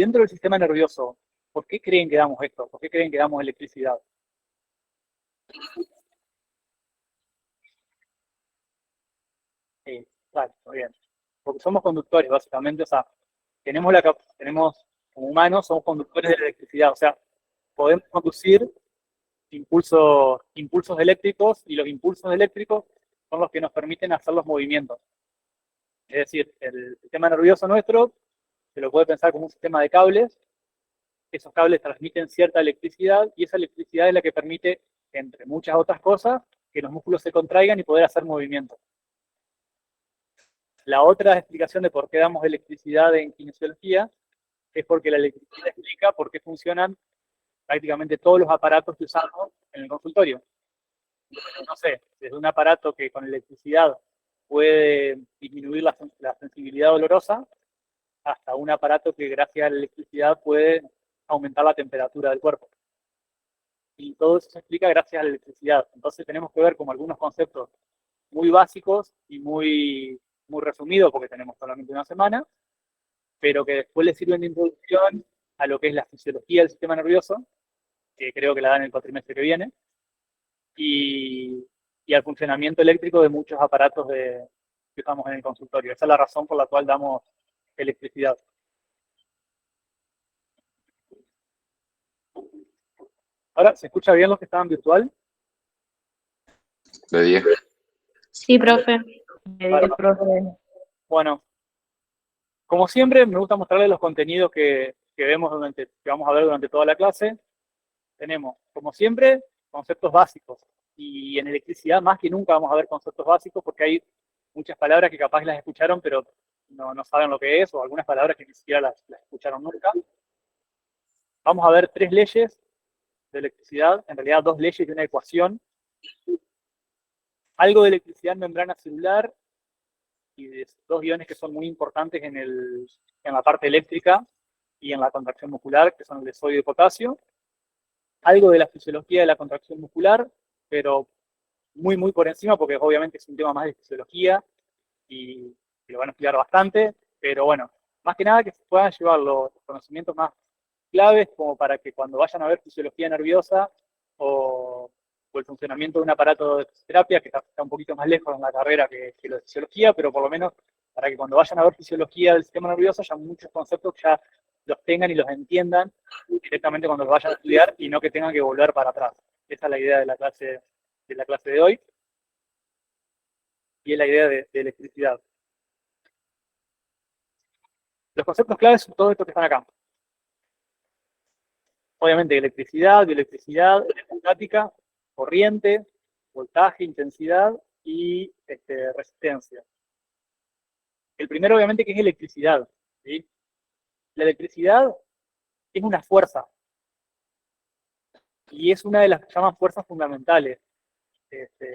dentro del sistema nervioso, ¿por qué creen que damos esto? ¿Por qué creen que damos electricidad? Vale, muy bien. Porque somos conductores, básicamente, o sea, tenemos como humanos, somos conductores de la electricidad, o sea, podemos conducir impulsos eléctricos y los impulsos eléctricos son los que nos permiten hacer los movimientos. Es decir, el sistema nervioso nuestro se lo puede pensar como un sistema de cables. Esos cables transmiten cierta electricidad y esa electricidad es la que permite, entre muchas otras cosas, que los músculos se contraigan y poder hacer movimientos. La otra explicación de por qué damos electricidad en kinesiología es porque la electricidad explica por qué funcionan prácticamente todos los aparatos que usamos en el consultorio. No sé, desde un aparato que con electricidad puede disminuir la sensibilidad dolorosa, hasta un aparato que gracias a la electricidad puede aumentar la temperatura del cuerpo. Y todo eso se explica gracias a la electricidad. Entonces tenemos que ver como algunos conceptos muy básicos y muy resumidos, porque tenemos solamente una semana, pero que después les sirven de introducción a lo que es la fisiología del sistema nervioso, que creo que la dan el cuatrimestre que viene, y, y al funcionamiento eléctrico de muchos aparatos que usamos en el consultorio. Esa es la razón por la cual damos electricidad. Ahora, ¿se escucha bien los que estaban virtual? De 10. Sí, profe. Bueno, como siempre, me gusta mostrarles los contenidos que vamos a ver durante toda la clase. Tenemos, como siempre, conceptos básicos. Y en electricidad, más que nunca, vamos a ver conceptos básicos porque hay muchas palabras que capaz las escucharon, pero no saben lo que es, o algunas palabras que ni siquiera las escucharon nunca. Vamos a ver 3 leyes de electricidad, en realidad 2 leyes y una ecuación. Algo de electricidad en membrana celular y de 2 iones que son muy importantes en la parte eléctrica y en la contracción muscular, que son el de sodio y potasio. Algo de la fisiología de la contracción muscular, pero muy por encima, porque obviamente es un tema más de fisiología y lo van a estudiar bastante, pero bueno, más que nada que se puedan llevar los conocimientos más claves como para que cuando vayan a ver fisiología nerviosa o el funcionamiento de un aparato de fisioterapia, que está un poquito más lejos en la carrera que lo de fisiología, pero por lo menos para que cuando vayan a ver fisiología del sistema nervioso ya muchos conceptos ya los tengan y los entiendan directamente cuando los vayan a estudiar y no que tengan que volver para atrás. Esa es la idea de la clase de hoy y es la idea de electricidad. Los conceptos claves son todos estos que están acá. Obviamente electricidad, bioelectricidad, estática, corriente, voltaje, intensidad y resistencia. El primero obviamente que es electricidad. ¿Sí? La electricidad es una fuerza y es una de las que se llaman fuerzas fundamentales,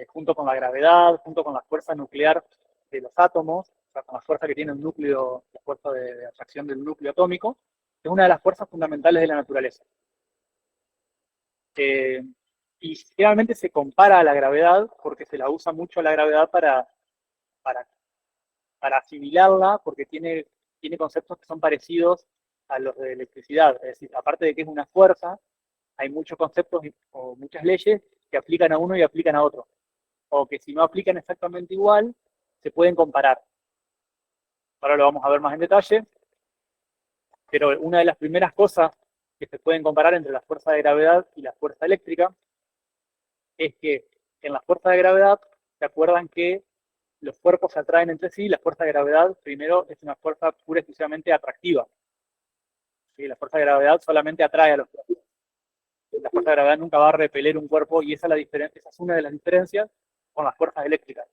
junto con la gravedad, junto con la fuerza nuclear de los átomos, o sea, con la fuerza que tiene un núcleo, la fuerza de atracción del núcleo atómico, es una de las fuerzas fundamentales de la naturaleza. Y generalmente se compara a la gravedad porque se la usa mucho a la gravedad para, para asimilarla, porque tiene conceptos que son parecidos a los de electricidad. Es decir, aparte de que es una fuerza, hay muchos conceptos o muchas leyes que aplican a uno y aplican a otro. O que si no aplican exactamente igual, se pueden comparar. Ahora lo vamos a ver más en detalle. Pero una de las primeras cosas que se pueden comparar entre la fuerza de gravedad y la fuerza eléctrica es que en la fuerza de gravedad, ¿se acuerdan que los cuerpos se atraen entre sí? La fuerza de gravedad, primero, es una fuerza pura y exclusivamente atractiva. ¿Sí? La fuerza de gravedad solamente atrae a los cuerpos. La fuerza de gravedad nunca va a repeler un cuerpo y esa es una de las diferencias con las fuerzas eléctricas.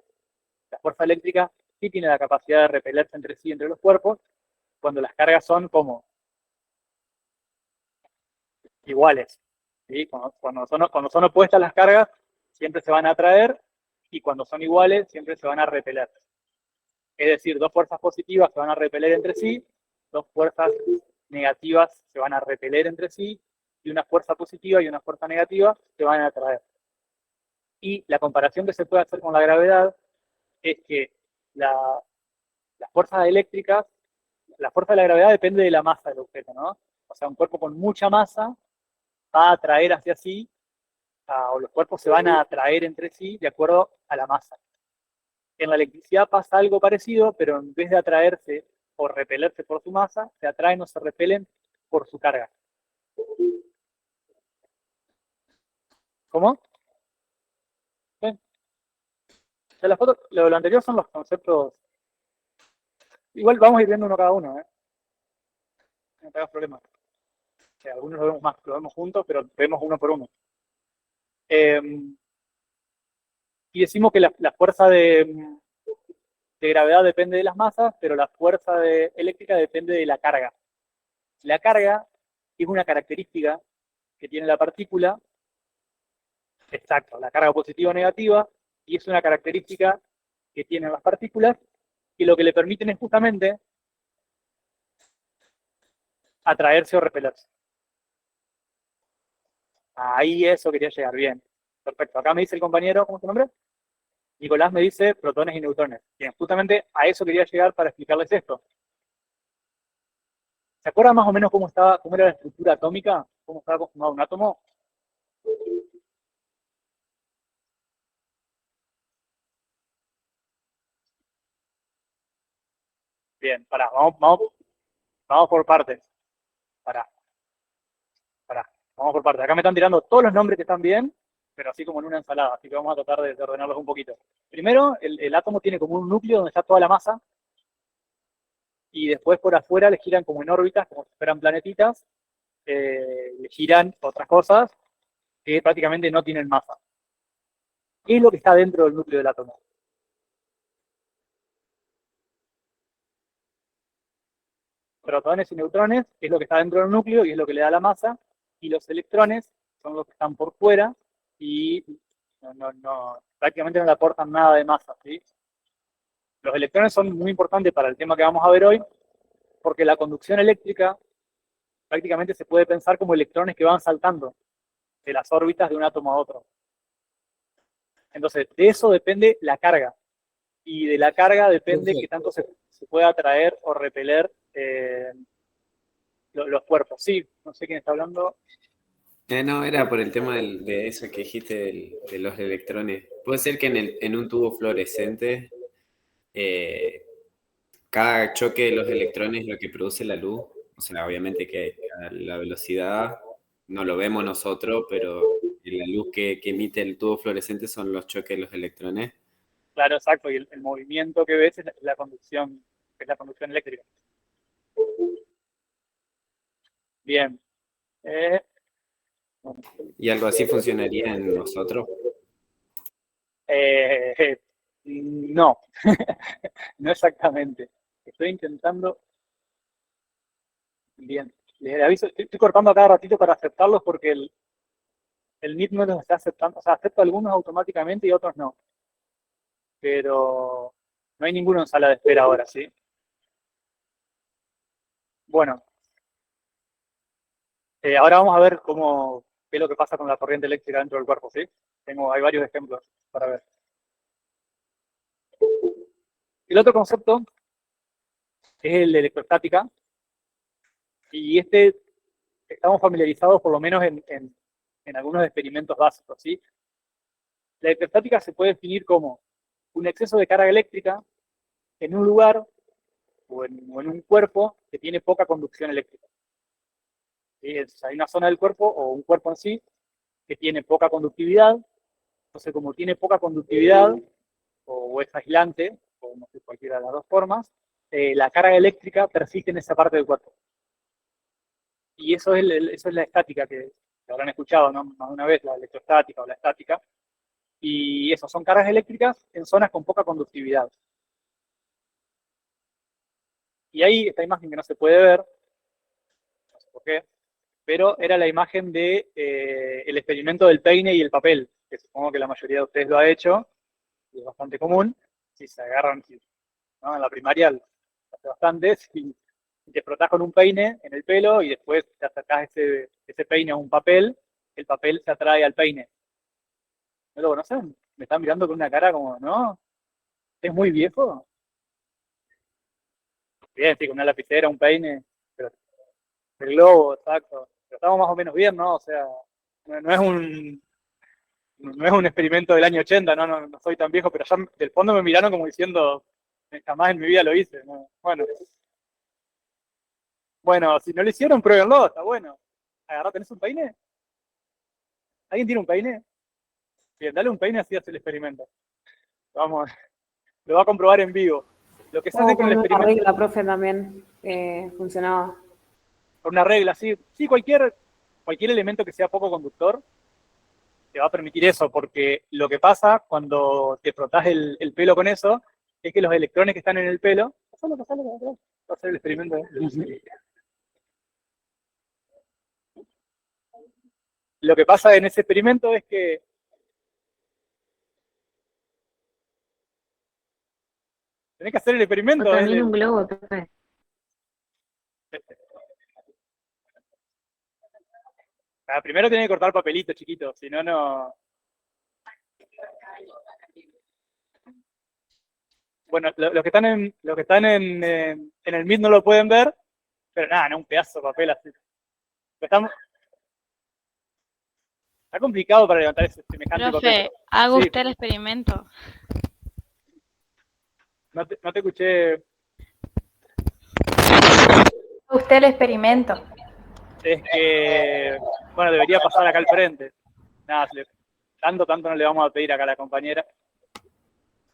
La fuerza eléctrica sí tiene la capacidad de repelerse entre sí, entre los cuerpos, cuando las cargas son como iguales. ¿Sí? Cuando son opuestas las cargas, siempre se van a atraer y cuando son iguales, siempre se van a repeler. Es decir, 2 fuerzas positivas se van a repeler entre sí, 2 fuerzas negativas se van a repeler entre sí, y una fuerza positiva y una fuerza negativa se van a atraer. Y la comparación que se puede hacer con la gravedad es que las fuerzas eléctricas la fuerza de la gravedad depende de la masa del objeto, ¿no? O sea, un cuerpo con mucha masa va a atraer hacia sí, o los cuerpos se van a atraer entre sí de acuerdo a la masa. En la electricidad pasa algo parecido, pero en vez de atraerse o repelerse por su masa, se atraen o se repelen por su carga. ¿Cómo? ¿Sí? O sea, lo anterior son los conceptos. Igual vamos a ir viendo uno cada uno, ¿eh? No te hagas problema. O sea, algunos lo vemos más, lo vemos juntos, pero vemos uno por uno. Y decimos que la fuerza de gravedad depende de las masas, pero la fuerza eléctrica depende de la carga. La carga es una característica que tiene la partícula, exacto, la carga positiva o negativa, y es una característica que tienen las partículas, que lo que le permiten es justamente atraerse o repelerse. Ahí eso quería llegar, bien. Perfecto, acá me dice el compañero, ¿cómo es tu nombre? Nicolás me dice protones y neutrones. Bien, justamente a eso quería llegar para explicarles esto. ¿Se acuerdan más o menos cómo era la estructura atómica? ¿Cómo estaba conformado un átomo? Bien, vamos por partes. Pará, pará, vamos por partes. Acá me están tirando todos los nombres que están bien, pero así como en una ensalada, así que vamos a tratar de ordenarlos un poquito. Primero, el átomo tiene como un núcleo donde está toda la masa, y después por afuera le giran como en órbitas, como si fueran planetitas, le giran otras cosas que prácticamente no tienen masa. ¿Qué es lo que está dentro del núcleo del átomo? Protones y neutrones, que es lo que está dentro del núcleo y es lo que le da la masa, y los electrones son los que están por fuera y prácticamente no le aportan nada de masa, ¿sí? Los electrones son muy importantes para el tema que vamos a ver hoy, porque la conducción eléctrica prácticamente se puede pensar como electrones que van saltando de las órbitas de un átomo a otro. Entonces, de eso depende la carga, y de la carga depende qué tanto se pueda atraer o repeler los cuerpos. Sí, no sé quién está hablando. No, era por el tema de eso que dijiste de los electrones. Puede ser que en un tubo fluorescente cada choque de los electrones es lo que produce la luz. O sea, obviamente que a la velocidad no lo vemos nosotros, pero la luz que emite el tubo fluorescente son los choques de los electrones. Claro, exacto, y el movimiento que ves es la conducción, eléctrica. Bien. ¿Y algo así funcionaría en nosotros? No, no exactamente. Estoy intentando. Bien, les aviso, estoy cortando a cada ratito para aceptarlos porque el NIT no los está aceptando. O sea, acepto algunos automáticamente y otros no. Pero no hay ninguno en sala de espera ahora, ¿sí? Bueno, ahora vamos a ver qué es lo que pasa con la corriente eléctrica dentro del cuerpo, ¿sí? Hay varios ejemplos para ver. El otro concepto es el de electrostática, y estamos familiarizados por lo menos en algunos experimentos básicos, ¿sí? La electrostática se puede definir como un exceso de carga eléctrica en un lugar o en un cuerpo que tiene poca conducción eléctrica. ¿Sí? Hay una zona del cuerpo o un cuerpo en sí que tiene poca conductividad. Entonces, como tiene poca conductividad o es aislante, o no sé, cualquiera de las dos formas, la carga eléctrica persiste en esa parte del cuerpo. Y eso es la estática que habrán escuchado, ¿no? Más de una vez, la electrostática o la estática. Y eso, son cargas eléctricas en zonas con poca conductividad. Y ahí esta imagen que no se puede ver, no sé por qué, pero era la imagen de el experimento del peine y el papel, que supongo que la mayoría de ustedes lo ha hecho, y es bastante común. Si se agarran, ¿no? En la primaria hace bastante, si te frotás con un peine en el pelo y después te acercás ese peine a un papel, el papel se atrae al peine. ¿No lo conocen? Me están mirando con una cara como, ¿no? ¿Es muy viejo? Bien, sí, con una lapicera, un peine, pero el globo, exacto. Pero estamos más o menos bien, ¿no? O sea, no es un experimento del año 80, no soy tan viejo, pero ya del fondo me miraron como diciendo, jamás en mi vida lo hice, ¿no? Bueno, si no lo hicieron, pruébenlo, está bueno. Agarrá, ¿tenés un peine? ¿Alguien tiene un peine? Bien, dale un peine así hace el experimento. Vamos, lo va a comprobar en vivo. Lo que se hace O con con el una experimento, regla, profe, también funcionaba. con una regla, sí, cualquier elemento que sea poco conductor te va a permitir eso, porque lo que pasa cuando te frotás el pelo con eso es que los electrones que están en el pelo, pasalo, va a hacer el experimento. Lo que pasa en ese experimento es que tenés que hacer el O experimento también desde un globo, profe. primero tenés que cortar papelito chiquito, si no, no. Bueno, los que están en el Meet no lo pueden ver, pero nada, no un pedazo de papel así. Está complicado para levantar ese semejante papel. Profe, haga Sí, usted el experimento. no te escuché. Usted el experimento. Es que, bueno, debería pasar acá al frente. Nada, tanto no le vamos a pedir acá a la compañera.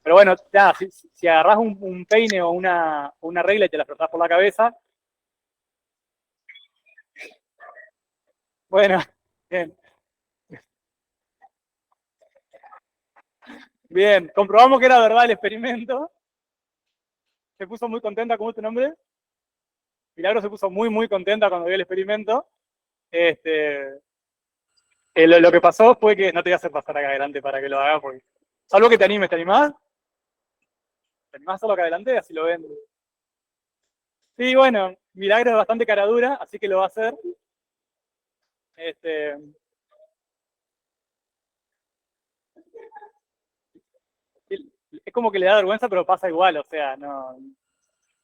Pero bueno, nada, si agarrás un peine o una regla y te la frotás por la cabeza. Bueno, bien. Bien, comprobamos que era verdad el experimento. Se puso muy contenta. ¿Cómo es tu nombre? Milagro se puso muy contenta cuando vio el experimento. Lo que pasó fue que no te voy a hacer pasar acá adelante para que lo hagas, porque salvo que te animes, ¿te animás? ¿Te animás solo acá adelante? Así lo ven. Sí, bueno, Milagro es bastante cara dura, así que lo va a hacer. Es como que le da vergüenza, pero pasa igual, o sea, no.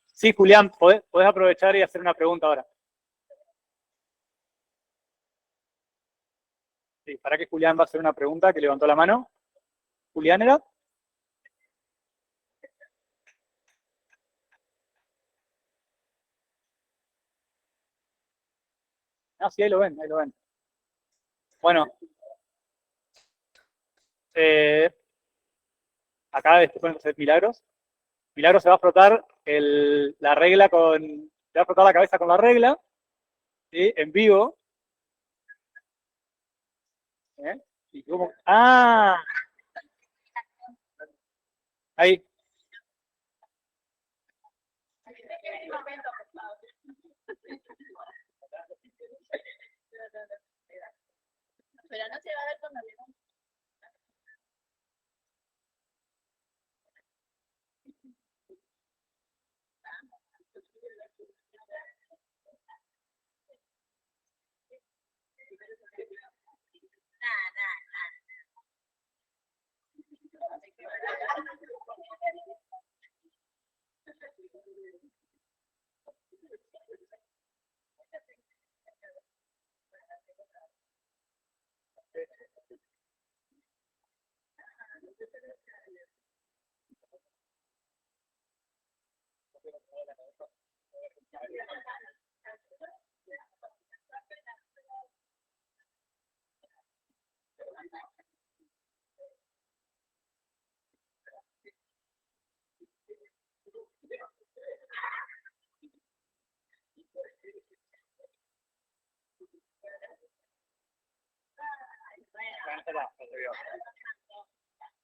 Sí, Julián, podés aprovechar y hacer una pregunta ahora. Sí, para que Julián va a hacer una pregunta que levantó la mano. ¿Julián era? Ah, sí, ahí lo ven, ahí lo ven. Bueno, acá después pueden hacer Milagros. Milagros se va a frotar la regla se va a frotar la cabeza con la regla, ¿sí? En vivo. ¿Eh? ¿Y cómo? ¡Ah! Ahí. Pero no se va a ver cuando le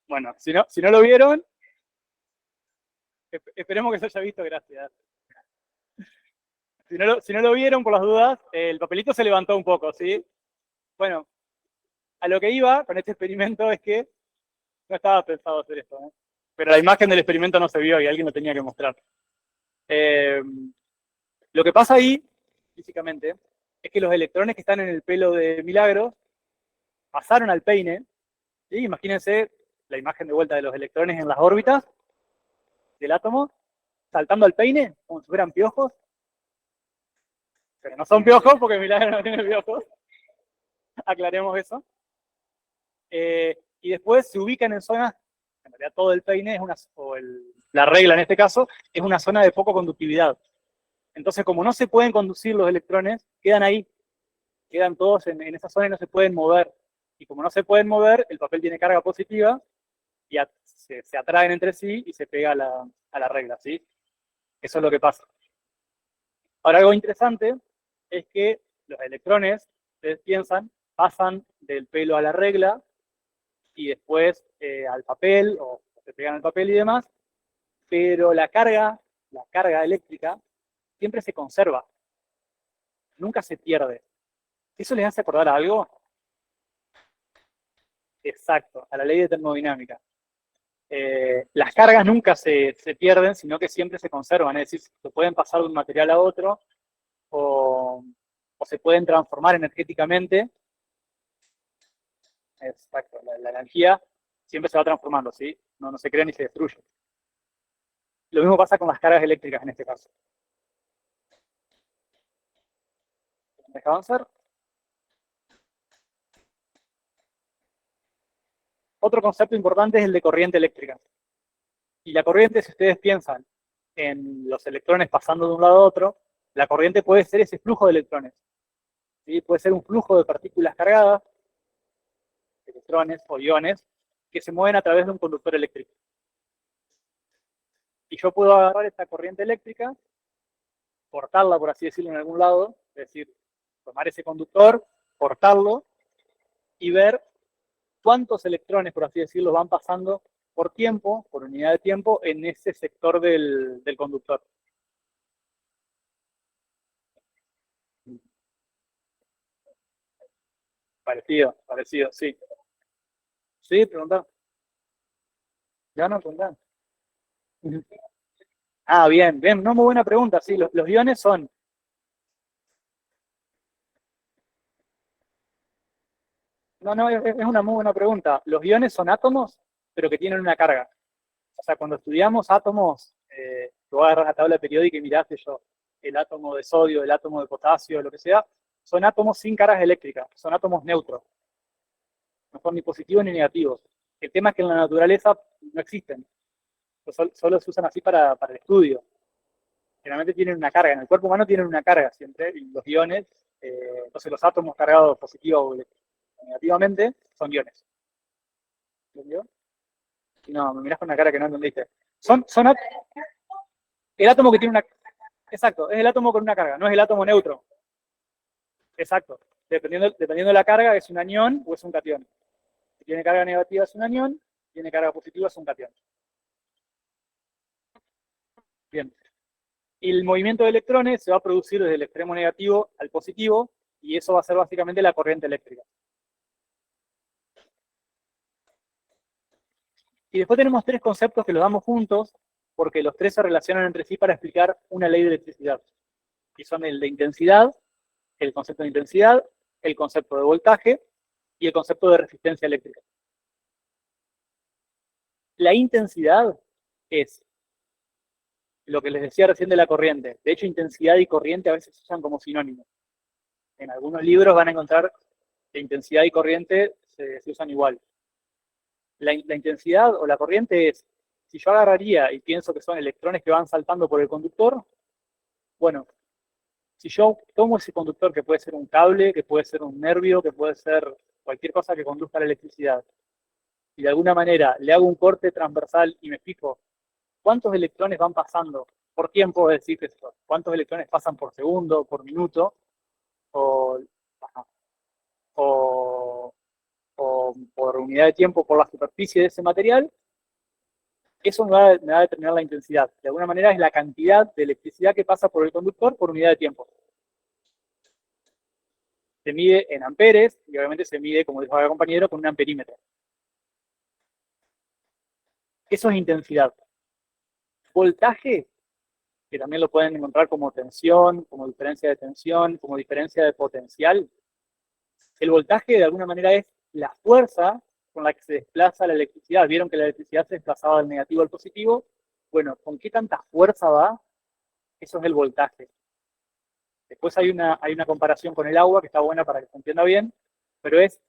Bueno, si no lo vieron, esperemos que se haya visto, gracias. Si no lo vieron, por las dudas, el papelito se levantó un poco, ¿sí? Bueno, a lo que iba con este experimento es que no estaba pensado hacer esto, ¿eh? Pero la imagen del experimento no se vio y alguien lo tenía que mostrar. Lo que pasa ahí, físicamente, es que los electrones que están en el pelo de Milagros pasaron al peine, ¿sí? Imagínense la imagen de vuelta de los electrones en las órbitas del átomo, saltando al peine, como si fueran piojos, pero no son piojos porque Milagro no tiene piojos. Aclaremos eso. Y después se ubican en zonas, en realidad todo el peine es la regla en este caso, es una zona de poco conductividad. Entonces, como no se pueden conducir los electrones, quedan ahí, quedan todos en esa zona y no se pueden mover. Y como no se pueden mover, el papel tiene carga positiva y se atraen entre sí y se pega a la regla, ¿sí? Eso es lo que pasa. Ahora, algo interesante es que los electrones, ustedes piensan, pasan del pelo a la regla y después al papel, o se pegan al papel y demás, pero la carga eléctrica, siempre se conserva, nunca se pierde. ¿Eso les hace acordar a algo? Exacto, a la ley de termodinámica. Las cargas nunca se pierden, sino que siempre se conservan, es decir, se pueden pasar de un material a otro, o se pueden transformar energéticamente. Exacto, la energía siempre se va transformando, ¿sí? No se crea ni se destruye. Lo mismo pasa con las cargas eléctricas en este caso. ¿Me deja avanzar? Otro concepto importante es el de corriente eléctrica. Y la corriente, si ustedes piensan en los electrones pasando de un lado a otro, la corriente puede ser ese flujo de electrones. ¿Sí? Puede ser un flujo de partículas cargadas, electrones o iones, que se mueven a través de un conductor eléctrico. Y yo puedo agarrar esta corriente eléctrica, cortarla, por así decirlo, en algún lado, es decir, tomar ese conductor, cortarlo, y ver cuántos electrones, por así decirlo, van pasando por tiempo, por unidad de tiempo, en ese sector del conductor. Parecido, sí. Sí, preguntá. Ya no, preguntá. Ah, bien, no, muy buena pregunta. Sí, los iones son... No, es una muy buena pregunta. Los iones son átomos, pero que tienen una carga. O sea, cuando estudiamos átomos, tú vas a agarrar la tabla periódica y miraste yo, el átomo de sodio, el átomo de potasio, lo que sea, son átomos sin cargas eléctricas, son átomos neutros. No son ni positivos ni negativos. El tema es que en la naturaleza no existen. Solo se usan así para el estudio. Generalmente tienen una carga. En el cuerpo humano tienen una carga siempre, y los iones, entonces los átomos cargados positivos o negativamente, son iones. ¿Entendió? No, me mirás con una cara que no entendiste. El átomo que tiene una... Exacto, es el átomo con una carga, no es el átomo neutro. Exacto. Dependiendo de la carga, es un anión o es un catión. Si tiene carga negativa es un anión, si tiene carga positiva es un catión. Bien. Y el movimiento de electrones se va a producir desde el extremo negativo al positivo, y eso va a ser básicamente la corriente eléctrica. Y después tenemos tres conceptos que los damos juntos, porque los tres se relacionan entre sí para explicar una ley de electricidad. Y son el de intensidad, el concepto de intensidad, el concepto de voltaje y el concepto de resistencia eléctrica. La intensidad es lo que les decía recién de la corriente. De hecho, intensidad y corriente a veces se usan como sinónimos. En algunos libros van a encontrar que intensidad y corriente se usan igual. La intensidad o la corriente es, si yo agarraría y pienso que son electrones que van saltando por el conductor, bueno, si yo tomo ese conductor, que puede ser un cable, que puede ser un nervio, que puede ser cualquier cosa que conduzca la electricidad, y de alguna manera le hago un corte transversal y me fijo cuántos electrones van pasando por tiempo, es decir, cuántos electrones pasan por segundo, por minuto, o por unidad de tiempo por la superficie de ese material, eso me va a determinar la intensidad. De alguna manera es la cantidad de electricidad que pasa por el conductor por unidad de tiempo. Se mide en amperes, y obviamente se mide, como dijo el compañero, con un amperímetro. Eso es intensidad. Voltaje, que también lo pueden encontrar como tensión, como diferencia de tensión, como diferencia de potencial. El voltaje, de alguna manera, es la fuerza con la que se desplaza la electricidad. Vieron que la electricidad se desplazaba del negativo al positivo. Bueno, ¿con qué tanta fuerza va? Eso es el voltaje. Después hay una comparación con el agua que está buena para que se entienda bien, pero es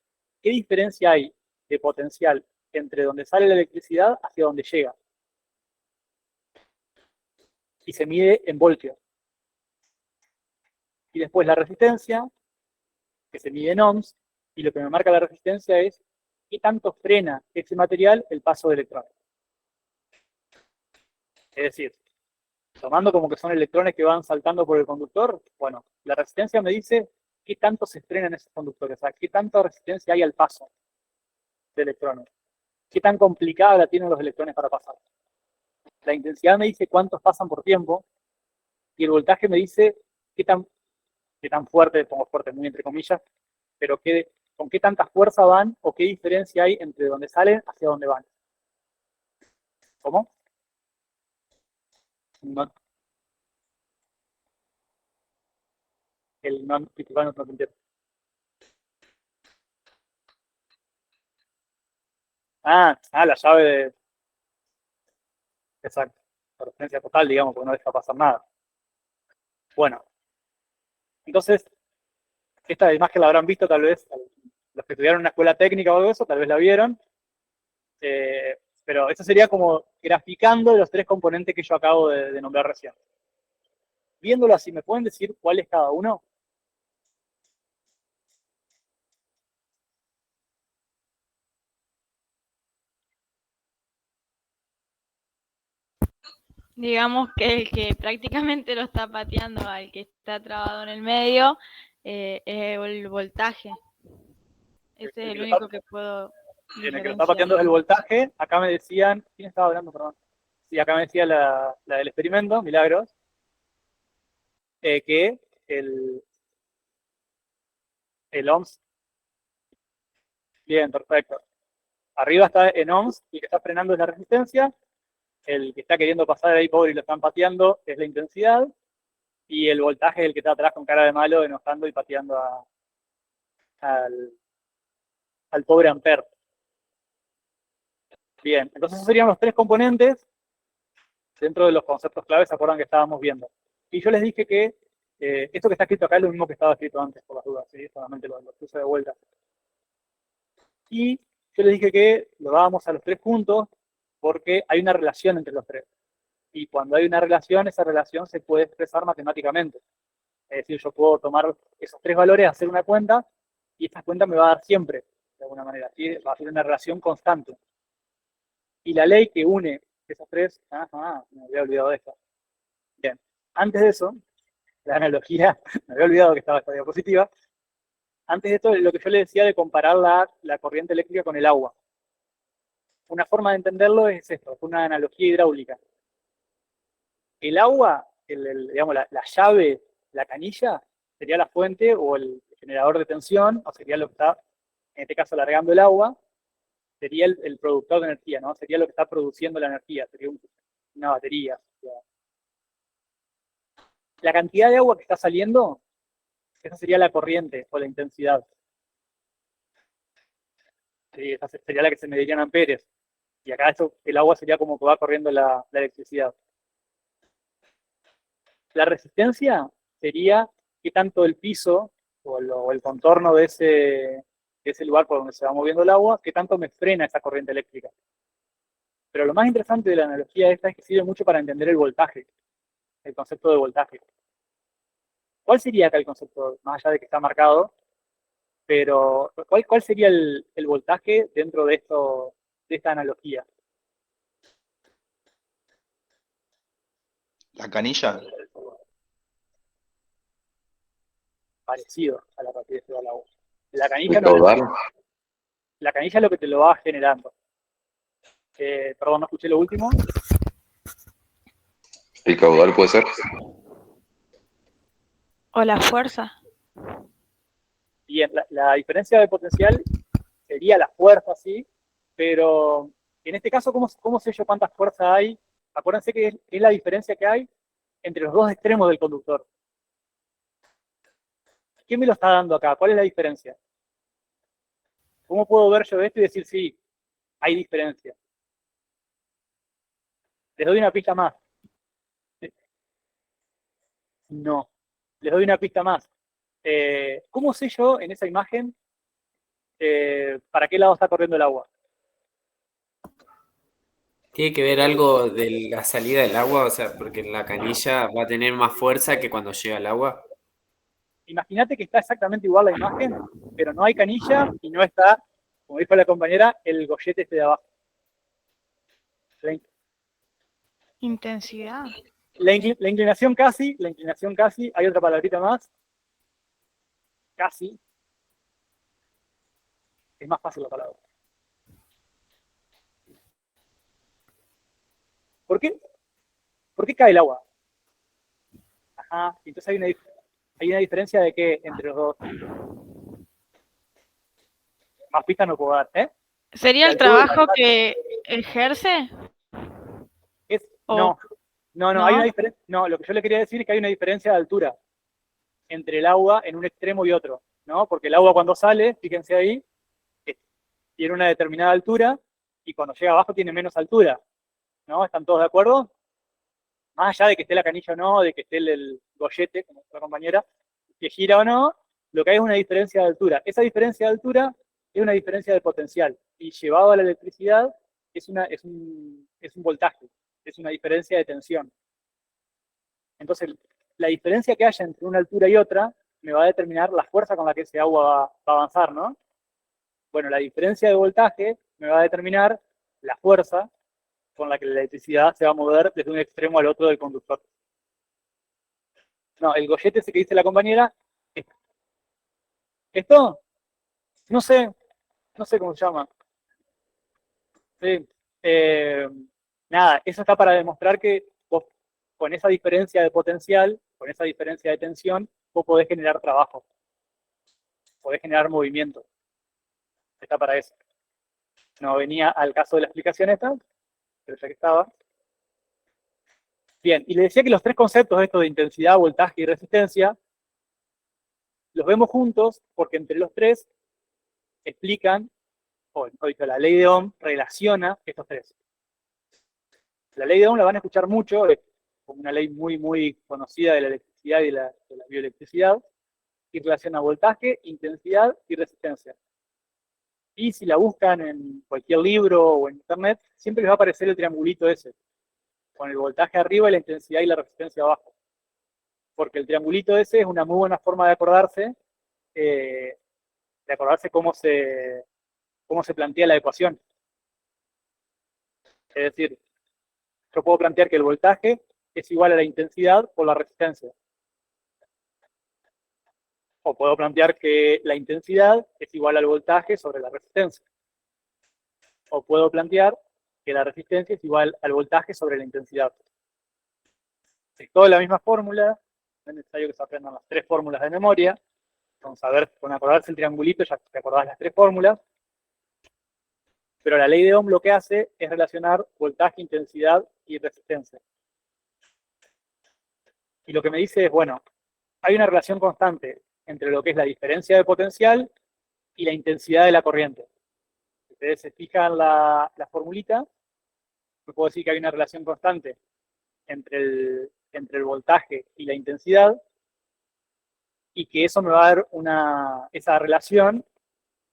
¿qué diferencia hay de potencial entre donde sale la electricidad hacia donde llega? Y se mide en voltios. Y después la resistencia, que se mide en ohms, y lo que me marca la resistencia es qué tanto frena ese material el paso de electrones. Es decir, tomando como que son electrones que van saltando por el conductor, bueno, la resistencia me dice qué tanto se frenan esos conductores, o sea, qué tanta resistencia hay al paso de electrones, qué tan complicada la tienen los electrones para pasar. La intensidad me dice cuántos pasan por tiempo, y el voltaje me dice qué tan fuerte, pongo fuerte muy entre comillas, pero con qué tanta fuerza van o qué diferencia hay entre donde salen hacia donde van. ¿Cómo? No, el no te entiendo. La llave de... Exacto. La resistencia total, digamos, porque no deja pasar nada. Bueno, entonces, esta imagen la habrán visto tal vez, los que estudiaron en una escuela técnica o algo de eso, tal vez la vieron. Pero eso sería como graficando los tres componentes que yo acabo de nombrar recién. Viéndolo así, ¿me pueden decir cuál es cada uno? Digamos que el que prácticamente lo está pateando al que está trabado en el medio es el voltaje. Ese es el único que puedo En el que lo está pateando es el voltaje. Acá me decían, ¿quién estaba hablando? Perdón. Sí, acá me decía la del experimento, Milagros, que el ohms, bien, perfecto. Arriba está en ohms, y el que está frenando es la resistencia, el que está queriendo pasar ahí pobre y lo están pateando es la intensidad, y el voltaje es el que está atrás con cara de malo, enojando y pateando al pobre Ampere. Bien, entonces esos serían los tres componentes dentro de los conceptos claves, ¿se acuerdan que estábamos viendo? Y yo les dije que esto que está escrito acá es lo mismo que estaba escrito antes, por las dudas, ¿sí? Solamente lo puse de vuelta. Y yo les dije que lo dábamos a los tres juntos porque hay una relación entre los tres. Y cuando hay una relación, esa relación se puede expresar matemáticamente. Es decir, yo puedo tomar esos tres valores, hacer una cuenta, y esta cuenta me va a dar siempre, de alguna manera. ¿Sí? Va a ser una relación constante. Y la ley que une esos tres, me había olvidado de esto. Bien, antes de eso, la analogía, me había olvidado que estaba esta diapositiva. Antes de esto, lo que yo le decía de comparar la corriente eléctrica con el agua. Una forma de entenderlo es esto, es una analogía hidráulica. El agua, digamos, la llave, la canilla, sería la fuente o el generador de tensión, o sería lo que está, en este caso, alargando el agua, sería el productor de energía, ¿no? Sería lo que está produciendo la energía, sería una batería. La cantidad de agua que está saliendo, esa sería la corriente o la intensidad. Sí, esa sería la que se mediría en amperes. Y acá el agua sería como que va corriendo la electricidad. La resistencia sería qué tanto el piso o el contorno de ese lugar por donde se va moviendo el agua, qué tanto me frena esa corriente eléctrica. Pero lo más interesante de la analogía esta es que sirve mucho para entender el voltaje, el concepto de voltaje. ¿Cuál sería acá el concepto, más allá de que está marcado? Pero, ¿cuál sería el voltaje dentro de esta analogía? La canilla. Parecido a la rapidez del agua. La canilla, ¿El caudal? la canilla es lo que te lo va generando. Perdón, no escuché lo último. ¿El caudal puede ser? O la fuerza. Bien, la diferencia de potencial sería la fuerza, sí, pero en este caso, ¿cómo sé yo cuántas fuerzas hay? Acuérdense que es la diferencia que hay entre los dos extremos del conductor. ¿Quién me lo está dando acá? ¿Cuál es la diferencia? ¿Cómo puedo ver yo esto y decir, sí, hay diferencia? Les doy una pista más. No. Les doy una pista más. ¿Cómo sé yo en esa imagen para qué lado está corriendo el agua? ¿Tiene que ver algo de la salida del agua? O sea, porque la canilla va a tener más fuerza que cuando llega el agua. Imagínate que está exactamente igual la imagen, pero no hay canilla y no está, como dijo la compañera, el gollete este de abajo. Intensidad. La inclinación casi, hay otra palabrita más. Casi. Es más fácil la palabra. ¿Por qué? ¿Por qué cae el agua? Ajá, entonces hay una diferencia de qué entre los dos. Más pistas no puedo dar, ¿eh? ¿Sería el trabajo que ejerce? No, ¿no? hay una diferencia. No, lo que yo le quería decir es que hay una diferencia de altura entre el agua en un extremo y otro, ¿no? Porque el agua cuando sale, fíjense ahí, tiene una determinada altura y cuando llega abajo tiene menos altura, ¿no? ¿Están todos de acuerdo? Más allá de que esté la canilla o no, de que esté el gollete, como nuestra compañera, que gira o no, lo que hay es una diferencia de altura. Esa diferencia de altura es una diferencia de potencial y llevado a la electricidad es un voltaje, es una diferencia de tensión. Entonces, la diferencia que haya entre una altura y otra me va a determinar la fuerza con la que ese agua va a avanzar, ¿no? Bueno, la diferencia de voltaje me va a determinar la fuerza con la que la electricidad se va a mover desde un extremo al otro del conductor. No, el gollete ese que dice la compañera, ¿esto? No sé cómo se llama. Sí. Nada, eso está para demostrar que vos, con esa diferencia de potencial, con esa diferencia de tensión, vos podés generar trabajo, podés generar movimiento. Está para eso. No venía al caso de la explicación esta, pero ya que estaba. Bien, y le decía que los tres conceptos, estos de intensidad, voltaje y resistencia, los vemos juntos porque entre los tres explican, o mejor dicho, la ley de Ohm relaciona estos tres. La ley de Ohm la van a escuchar mucho, es como una ley muy, muy conocida de la electricidad y de la bioelectricidad, y relaciona voltaje, intensidad y resistencia. Y si la buscan en cualquier libro o en internet, siempre les va a aparecer el triangulito ese, con el voltaje arriba y la intensidad y la resistencia abajo. Porque el triangulito ese es una muy buena forma de acordarse cómo se plantea la ecuación. Es decir, yo puedo plantear que el voltaje es igual a la intensidad por la resistencia. O puedo plantear que la intensidad es igual al voltaje sobre la resistencia. O puedo plantear que la resistencia es igual al voltaje sobre la intensidad. Es toda la misma fórmula, no es necesario que se aprendan las tres fórmulas de memoria. Vamos a ver, con acordarse el triangulito ya te acordás las tres fórmulas. Pero la ley de Ohm lo que hace es relacionar voltaje, intensidad y resistencia. Y lo que me dice es, bueno, hay una relación constante entre lo que es la diferencia de potencial y la intensidad de la corriente. Si ustedes se fijan la formulita, me puedo decir que hay una relación constante entre el voltaje y la intensidad, y que eso me va a dar esa relación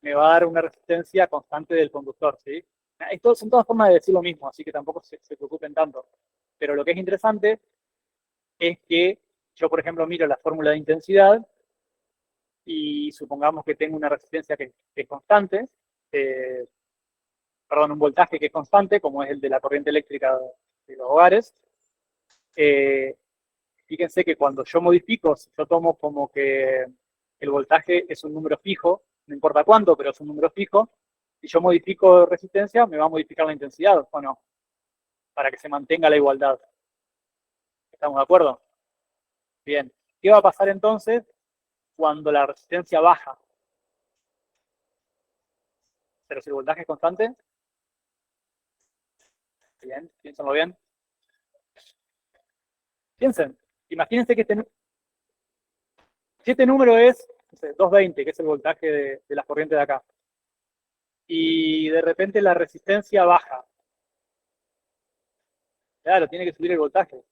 me va a dar una resistencia constante del conductor, ¿sí? Son todas formas de decir lo mismo, así que tampoco se preocupen tanto. Pero lo que es interesante es que yo, por ejemplo, miro la fórmula de intensidad y supongamos que tengo una resistencia que es constante, un voltaje que es constante, como es el de la corriente eléctrica de los hogares. Fíjense que cuando yo modifico, si yo tomo como que el voltaje es un número fijo, no importa cuánto, pero es un número fijo, si yo modifico resistencia, me va a modificar la intensidad, ¿o no? Para que se mantenga la igualdad. ¿Estamos de acuerdo? Bien. ¿Qué va a pasar entonces cuando la resistencia baja? Pero si el voltaje es constante. Bien, piénsenlo bien. Piensen, imagínense que si este número es, no sé, 220, que es el voltaje de la corriente de acá, y de repente la resistencia baja. Claro, tiene que subir el voltaje.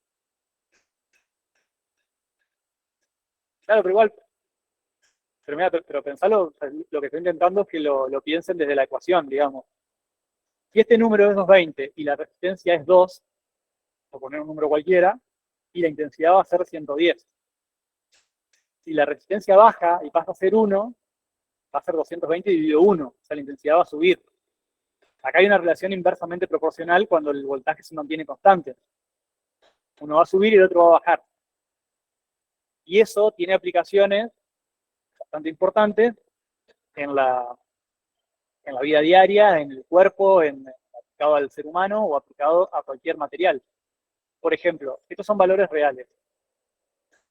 Claro, pero igual, pero mira, pero pensalo, o sea, lo que estoy intentando es que lo piensen desde la ecuación, digamos. Si este número es 220 y la resistencia es 2, o poner un número cualquiera, y la intensidad va a ser 110. Si la resistencia baja y pasa a ser 1, va a ser 220 dividido 1, o sea, la intensidad va a subir. Acá hay una relación inversamente proporcional cuando el voltaje se mantiene constante. Uno va a subir y el otro va a bajar. Y eso tiene aplicaciones bastante importantes en la vida diaria, en el cuerpo, aplicado al ser humano o aplicado a cualquier material. Por ejemplo, estos son valores reales.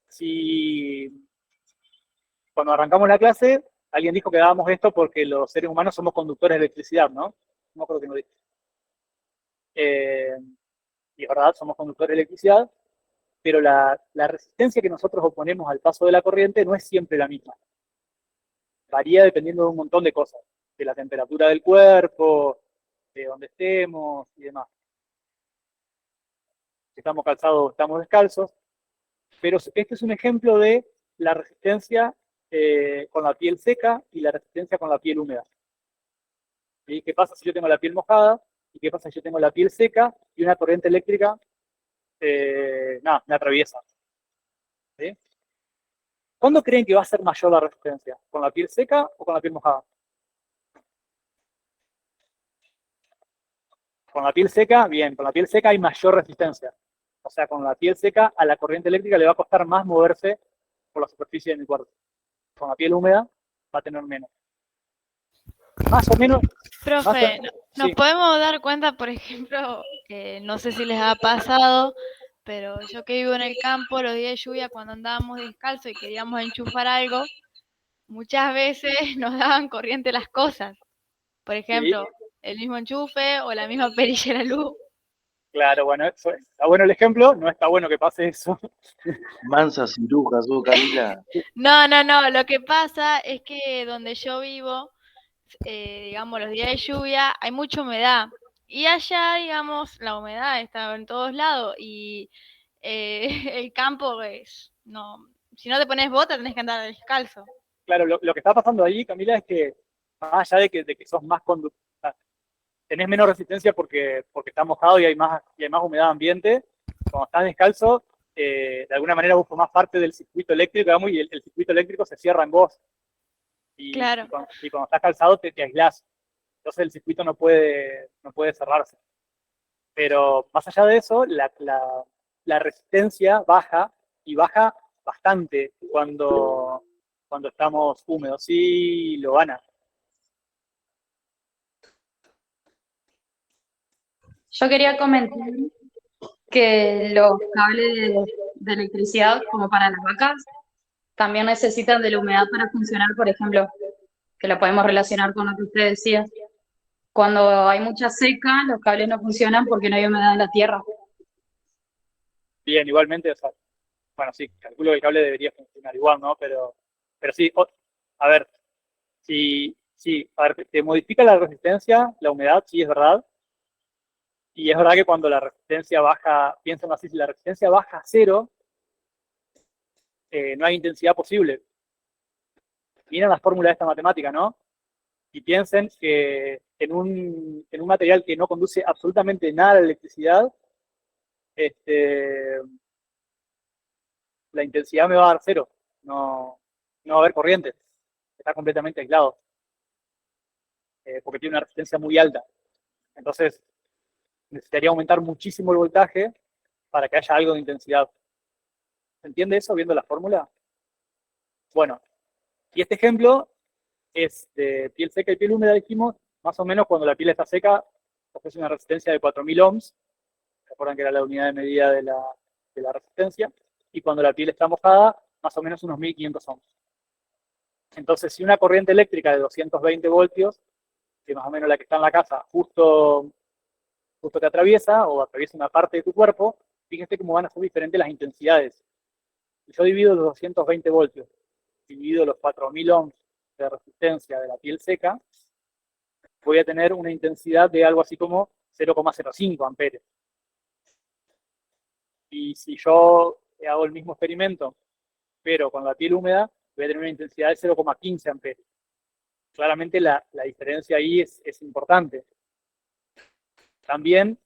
Si cuando arrancamos la clase, alguien dijo que dábamos esto porque los seres humanos somos conductores de electricidad, ¿no? No creo que no dije. Y es verdad, somos conductores de electricidad, pero la resistencia que nosotros oponemos al paso de la corriente no es siempre la misma. Varía dependiendo de un montón de cosas, de la temperatura del cuerpo, de donde estemos y demás. Si estamos calzados o estamos descalzos, pero este es un ejemplo de la resistencia con la piel seca y la resistencia con la piel húmeda. ¿Sí? ¿Qué pasa si yo tengo la piel mojada? ¿Y qué pasa si yo tengo la piel seca y una corriente eléctrica me atraviesa? ¿Sí? ¿Cuándo creen que va a ser mayor la resistencia? ¿Con la piel seca o con la piel mojada? Con la piel seca, bien, con la piel seca hay mayor resistencia. O sea, con la piel seca a la corriente eléctrica le va a costar más moverse por la superficie de mi cuerpo. Con la piel húmeda va a tener menos. Más o menos. Profe, nos Sí. podemos dar cuenta, por ejemplo, no sé si les ha pasado, pero yo que vivo en el campo, los días de lluvia, cuando andábamos descalzos y queríamos enchufar algo, muchas veces nos daban corriente las cosas. Por ejemplo, el mismo enchufe o la misma perilla de la luz. Claro, bueno, eso está bueno el ejemplo, no está bueno que pase eso. Mansa ciruja, Camila. No, lo que pasa es que donde yo vivo, digamos, los días de lluvia hay mucha humedad. Y allá, digamos, la humedad está en todos lados y el campo es, no, si no te pones bota tenés que andar descalzo. Claro, lo que está pasando ahí, Camila, es que más allá de que sos más conductor, tenés menos resistencia porque está mojado y hay más humedad ambiente, cuando estás descalzo, de alguna manera vos formás parte del circuito eléctrico, digamos, y el circuito eléctrico se cierra en vos. Claro. Y cuando estás calzado te aislás. Entonces el circuito no puede cerrarse. Pero más allá de eso, la resistencia baja, y baja bastante cuando estamos húmedos. Sí, lo van a. Yo quería comentar que los cables de electricidad, como para las vacas, también necesitan de la humedad para funcionar, por ejemplo, que lo podemos relacionar con lo que usted decía. Cuando hay mucha seca, los cables no funcionan porque no hay humedad en la tierra. Bien, igualmente, o sea, bueno, sí, calculo que el cable debería funcionar igual, ¿no? Pero sí, a ver, a ver, te modifica la resistencia, la humedad, sí, es verdad. Y es verdad que cuando la resistencia baja, piensen así, si la resistencia baja a 0, no hay intensidad posible. Miren la fórmula de esta matemática, ¿no? Y piensen que en un material que no conduce absolutamente nada a la electricidad, la intensidad me va a dar 0. No va a haber corriente. Está completamente aislado. Porque tiene una resistencia muy alta. Entonces, necesitaría aumentar muchísimo el voltaje para que haya algo de intensidad. ¿Se entiende eso viendo la fórmula? Bueno, y este ejemplo es de piel seca y piel húmeda, dijimos, más o menos cuando la piel está seca, ofrece una resistencia de 4000 ohms. Recuerdan que era la unidad de medida de la resistencia. Y cuando la piel está mojada, más o menos unos 1500 ohms. Entonces, si una corriente eléctrica de 220 voltios, que más o menos la que está en la casa, justo te atraviesa o atraviesa una parte de tu cuerpo, fíjense cómo van a ser diferentes las intensidades. Si yo divido los 220 voltios, divido los 4000 ohms de resistencia de la piel seca, voy a tener una intensidad de algo así como 0,05 amperes. Y si yo hago el mismo experimento, pero con la piel húmeda, voy a tener una intensidad de 0,15 amperes. Claramente la diferencia ahí es importante. También,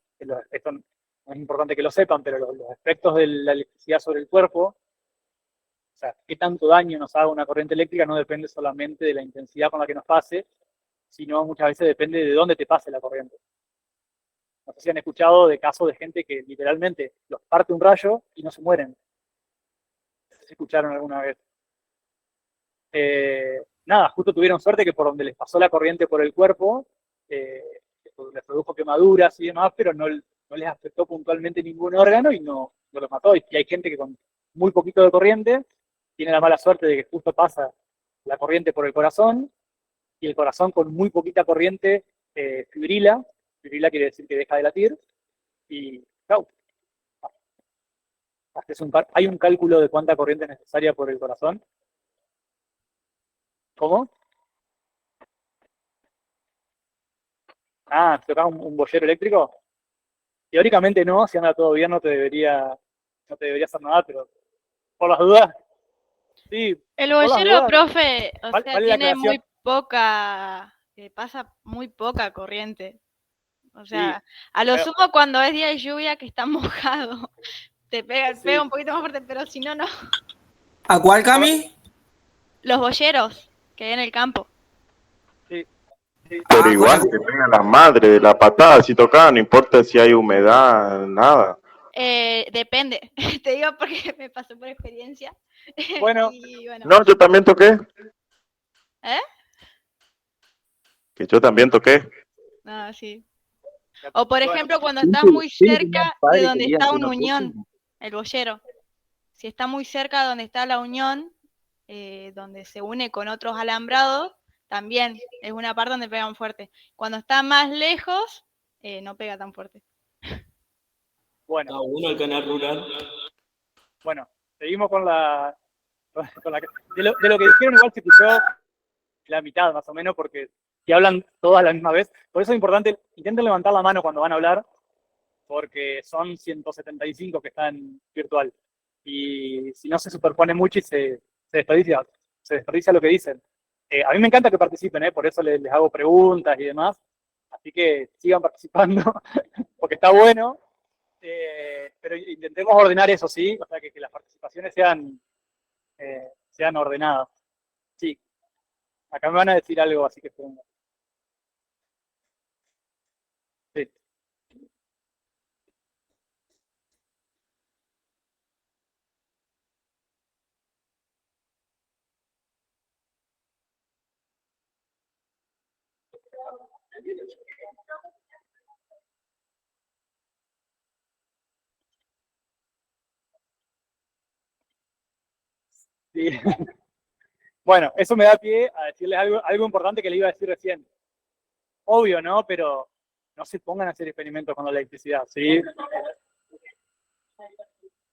esto no es importante que lo sepan, pero los efectos de la electricidad sobre el cuerpo, o sea, qué tanto daño nos haga una corriente eléctrica no depende solamente de la intensidad con la que nos pase, sino muchas veces depende de dónde te pase la corriente. No sé si han escuchado de casos de gente que literalmente los parte un rayo y no se mueren. No sé si escucharon alguna vez. Nada, justo tuvieron suerte que por donde les pasó la corriente por el cuerpo, les produjo quemaduras y demás, pero no les afectó puntualmente ningún órgano y no los mató. Y hay gente que con muy poquito de corriente tiene la mala suerte de que justo pasa la corriente por el corazón, y el corazón con muy poquita corriente fibrila. Fibrila quiere decir que deja de latir, y chau. Hay un cálculo de cuánta corriente es necesaria por el corazón. ¿Cómo? Ah, ¿te tocaba un boyero eléctrico? Teóricamente no, si anda todo bien no te debería hacer nada, pero por las dudas, sí, El por las boyero, dudas, profe, o sea, vale la tiene aclaración. muy poca, pasa muy poca corriente. O sea, Sí, a lo pero- sumo cuando es día de lluvia que está mojado, te pega sí, un poquito más fuerte, pero si no, no. ¿A cuál, Cami? Los boyeros que hay en el campo. sí. Pero Ah, igual te pega la madre de la patada si tocaba, no importa si hay humedad, nada. Depende, te digo porque me pasó por experiencia. Bueno, Y bueno, No, yo también toqué, ¿eh? que yo también toqué. No, sí. O por bueno, ejemplo, cuando Siempre, estás muy siempre tenía un cerca de padre que donde quería está hacer una una cosa. unión, el boyero. Si está muy cerca de donde está la unión, donde se une con otros alambrados, también es una parte donde pegan fuerte. Cuando está más lejos, no pega tan fuerte. bueno, Está bueno el canal rural. bueno, seguimos con la, de lo que dijeron igual se escuchó la mitad más o menos, porque si hablan todas a la misma vez, por eso es importante, intenten levantar la mano cuando van a hablar, porque son 175 que están virtual, y si no se superpone mucho y se desperdicia lo que dicen. A mí me encanta que participen, por eso les hago preguntas y demás, así que sigan participando, porque está bueno, pero intentemos ordenar eso, ¿sí? O sea, que las participaciones sean ordenadas. Sí, acá me van a decir algo, así que esperen. Sí. Sí. Bueno, eso me da pie a decirles algo importante que le iba a decir recién. Obvio, ¿no? Pero no se pongan a hacer experimentos con la electricidad, ¿sí?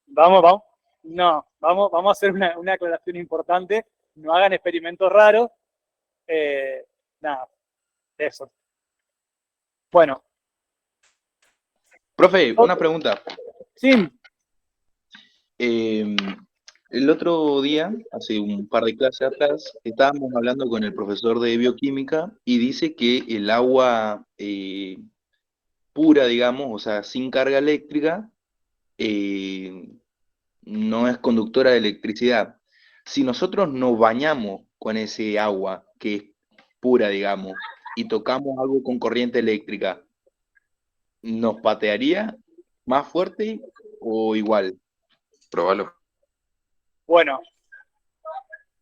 Vamos. No, vamos a hacer una aclaración importante. No hagan experimentos raros. Nada, eso. Bueno. Profe, una pregunta. Sí. El otro día, hace un par de clases atrás, estábamos hablando con el profesor de bioquímica y dice que el agua pura, digamos, o sea, sin carga eléctrica, eh, no es conductora de electricidad. Si nosotros nos bañamos con ese agua que es pura, digamos, y tocamos algo con corriente eléctrica, ¿nos patearía más fuerte o igual? Probalo. Bueno,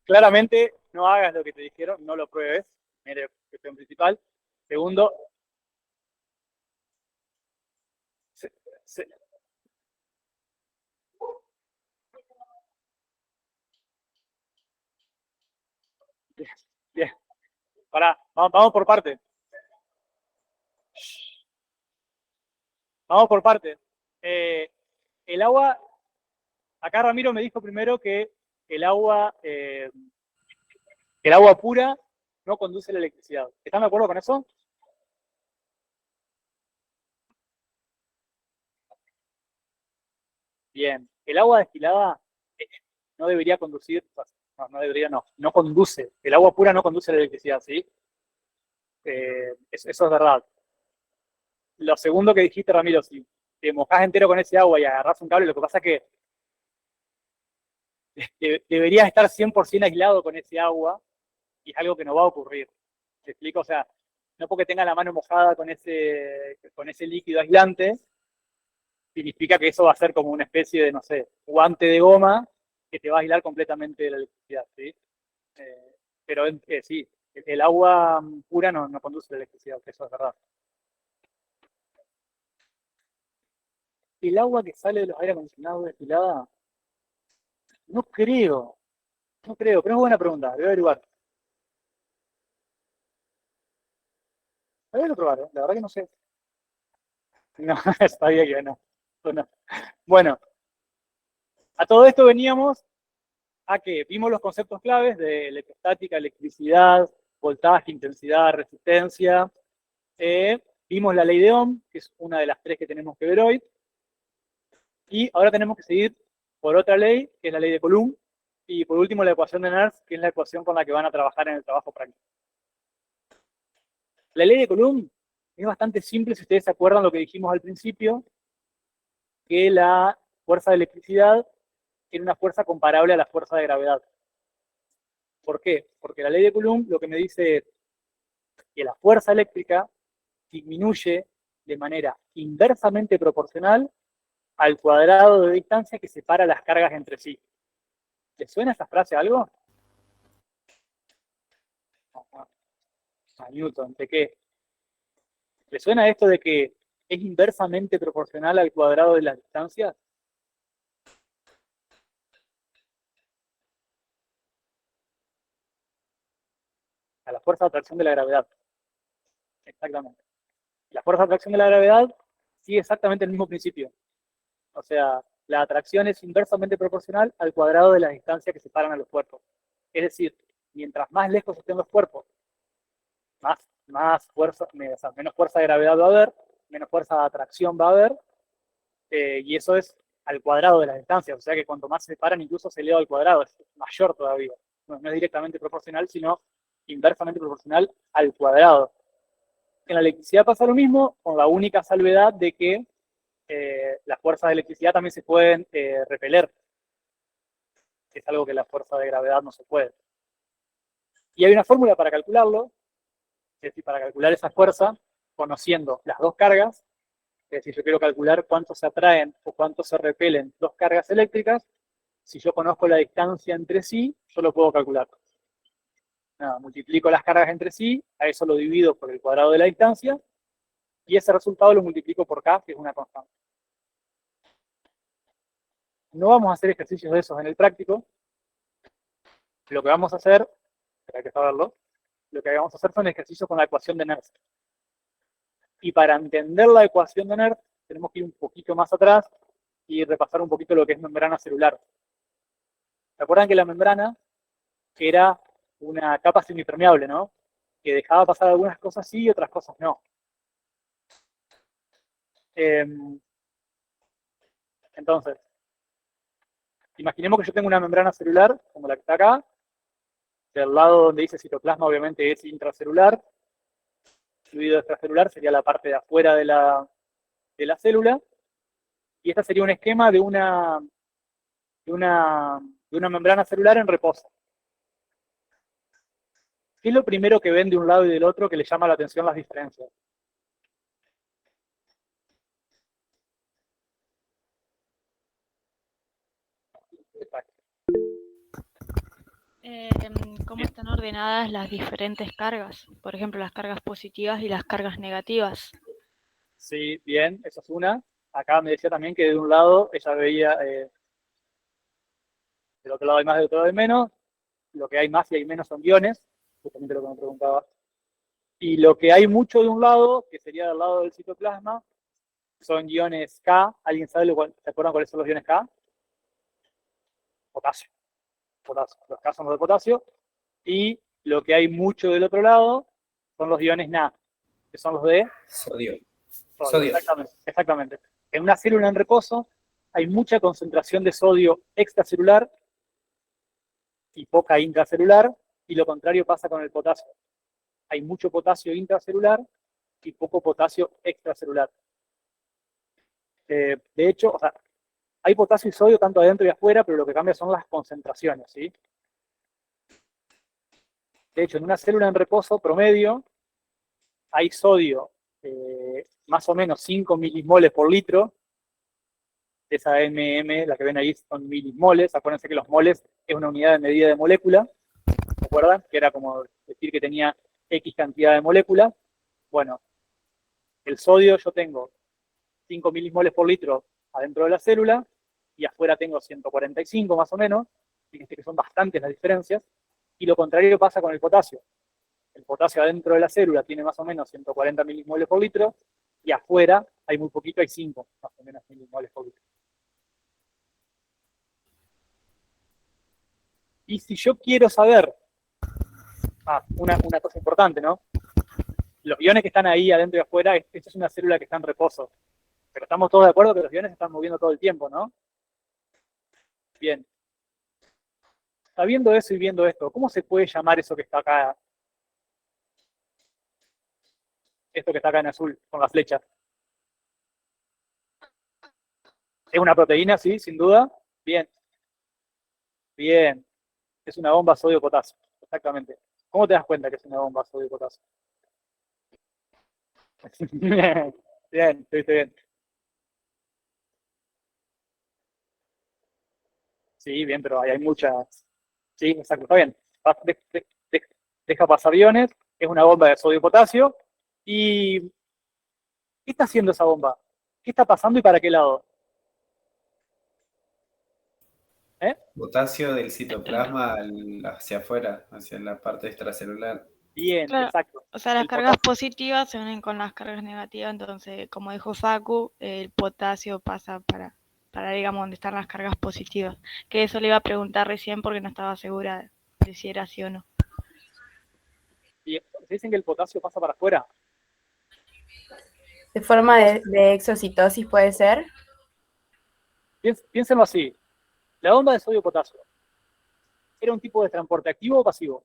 claramente no hagas lo que te dijeron, no lo pruebes. Mire, cuestión principal. Segundo, se- bien, pará, vamos por parte. Vamos por parte. El agua, acá Ramiro me dijo primero que el agua, el agua pura no conduce la electricidad. ¿Están de acuerdo con eso? Bien. El agua destilada no debería conducir, no conduce. El agua pura no conduce la electricidad, ¿sí? Eso es verdad. Lo segundo que dijiste, Ramiro, si te mojás entero con ese agua y agarrás un cable, lo que pasa es que deberías estar 100% aislado con ese agua y es algo que no va a ocurrir. ¿Te explico? O sea, no porque tengas la mano mojada con ese líquido aislante, significa que eso va a ser como una especie de, no sé, guante de goma que te va a aislar completamente de la electricidad, ¿sí? Pero sí, el agua pura no conduce la electricidad, eso es verdad. El agua que sale de los aire acondicionados destilada, no creo, pero es buena pregunta, voy a averiguar. Voy a probar, la verdad que no sé. No, sabía que no. Bueno, a todo esto veníamos a que vimos los conceptos claves de electrostática, electricidad, voltaje, intensidad, resistencia. Vimos la ley de Ohm, que es una de las tres que tenemos que ver hoy. Y ahora tenemos que seguir por otra ley, que es la ley de Coulomb. Y por último, la ecuación de Nernst, que es la ecuación con la que van a trabajar en el trabajo práctico. La ley de Coulomb es bastante simple, si ustedes se acuerdan lo que dijimos al principio, que la fuerza de electricidad tiene una fuerza comparable a la fuerza de gravedad. ¿Por qué? Porque la ley de Coulomb lo que me dice es que la fuerza eléctrica disminuye de manera inversamente proporcional al cuadrado de distancia que separa las cargas entre sí. ¿Les suena esa frase algo? A Newton, ¿de qué? ¿Les suena esto de que es inversamente proporcional al cuadrado de las distancias? A la fuerza de atracción de la gravedad. Exactamente. La fuerza de atracción de la gravedad sigue exactamente el mismo principio. O sea, la atracción es inversamente proporcional al cuadrado de las distancias que separan a los cuerpos. Es decir, mientras más lejos estén los cuerpos, menos fuerza de gravedad va a haber, menos fuerza de atracción va a haber, y eso es al cuadrado de las distancias. O sea que cuanto más se separan, incluso se eleva al cuadrado, es mayor todavía. No es directamente proporcional, sino inversamente proporcional al cuadrado. En la electricidad pasa lo mismo, con la única salvedad de que las fuerzas de electricidad también se pueden repeler, que es algo que la fuerza de gravedad no se puede. Y hay una fórmula para calcularlo, es decir, para calcular esa fuerza, conociendo las dos cargas, es decir, yo quiero calcular cuánto se atraen o cuánto se repelen dos cargas eléctricas, si yo conozco la distancia entre sí, yo lo puedo calcular. Nada, multiplico las cargas entre sí, a eso lo divido por el cuadrado de la distancia, y ese resultado lo multiplico por K, que es una constante. No vamos a hacer ejercicios de esos en el práctico. Lo que vamos a hacer, hay que saberlo, lo que vamos a hacer son ejercicios con la ecuación de Nernst. Y para entender la ecuación de Nernst, tenemos que ir un poquito más atrás y repasar un poquito lo que es membrana celular. ¿Se acuerdan que la membrana era una capa semipermeable, ¿no? Que dejaba pasar algunas cosas sí y otras cosas no. Entonces, imaginemos que yo tengo una membrana celular, como la que está acá. Del lado donde dice citoplasma, obviamente es intracelular. Fluido extracelular sería la parte de afuera de la célula. Y este sería un esquema de una membrana celular en reposo. ¿Qué es lo primero que ven de un lado y del otro que le llama la atención las diferencias? ¿Cómo están ordenadas las diferentes cargas? Por ejemplo, las cargas positivas y las cargas negativas. Sí, bien, esa es una. Acá me decía también que de un lado ella veía, del otro lado hay más, del otro lado hay menos. Lo que hay más y hay menos son iones, justamente lo que me preguntaba. Y lo que hay mucho de un lado, que sería del lado del citoplasma, son iones K. ¿Alguien sabe se acuerdan cuáles son los iones K? Potasio. Los K son los de potasio. Y lo que hay mucho del otro lado son los iones Na, que son los de Sodio. Exactamente. En una célula en reposo hay mucha concentración de sodio extracelular y poca intracelular, y lo contrario pasa con el potasio. Hay mucho potasio intracelular y poco potasio extracelular. De hecho, o sea, hay potasio y sodio tanto adentro y afuera, pero lo que cambia son las concentraciones, ¿sí? De hecho, en una célula en reposo promedio hay sodio más o menos 5 milimoles por litro. Esa la que ven ahí son milimoles. Acuérdense que los moles es una unidad de medida de molécula. ¿Se acuerdan? Que era como decir que tenía X cantidad de molécula. Bueno, el sodio yo tengo 5 milimoles por litro adentro de la célula y afuera tengo 145 más o menos. Fíjense que son bastantes las diferencias. Y lo contrario pasa con el potasio. El potasio adentro de la célula tiene más o menos 140 milimoles por litro y afuera hay muy poquito, hay 5 más o menos milimoles por litro. Y si yo quiero saber, una cosa importante, ¿no? Los iones que están ahí adentro y afuera, esto es una célula que está en reposo. Pero estamos todos de acuerdo que los iones se están moviendo todo el tiempo, ¿no? Bien. Sabiendo eso y viendo esto, ¿cómo se puede llamar eso que está acá? Esto que está acá en azul, con la flecha. ¿Es una proteína? Sí, sin duda. Bien. Bien. Es una bomba sodio-potasio. Exactamente. ¿Cómo te das cuenta que es una bomba sodio-potasio? Bien, estuviste bien. Sí, bien, pero hay muchas. Sí, exacto, está bien. Deja pasar iones, es una bomba de sodio-potasio. ¿Y qué está haciendo esa bomba? ¿Qué está pasando y para qué lado? Potasio del citoplasma hacia afuera, hacia la parte extracelular. Bien, Claro. exacto. O sea, las El cargas potasio- positivas se unen con las cargas negativas, entonces, como dijo Facu, el potasio pasa para, digamos, donde están las cargas positivas. Que eso le iba a preguntar recién porque no estaba segura de si era así o no. y dicen que el potasio pasa para afuera. De forma de exocitosis puede ser. Piénsenlo así. La bomba de sodio-potasio, ¿era un tipo de transporte activo o pasivo?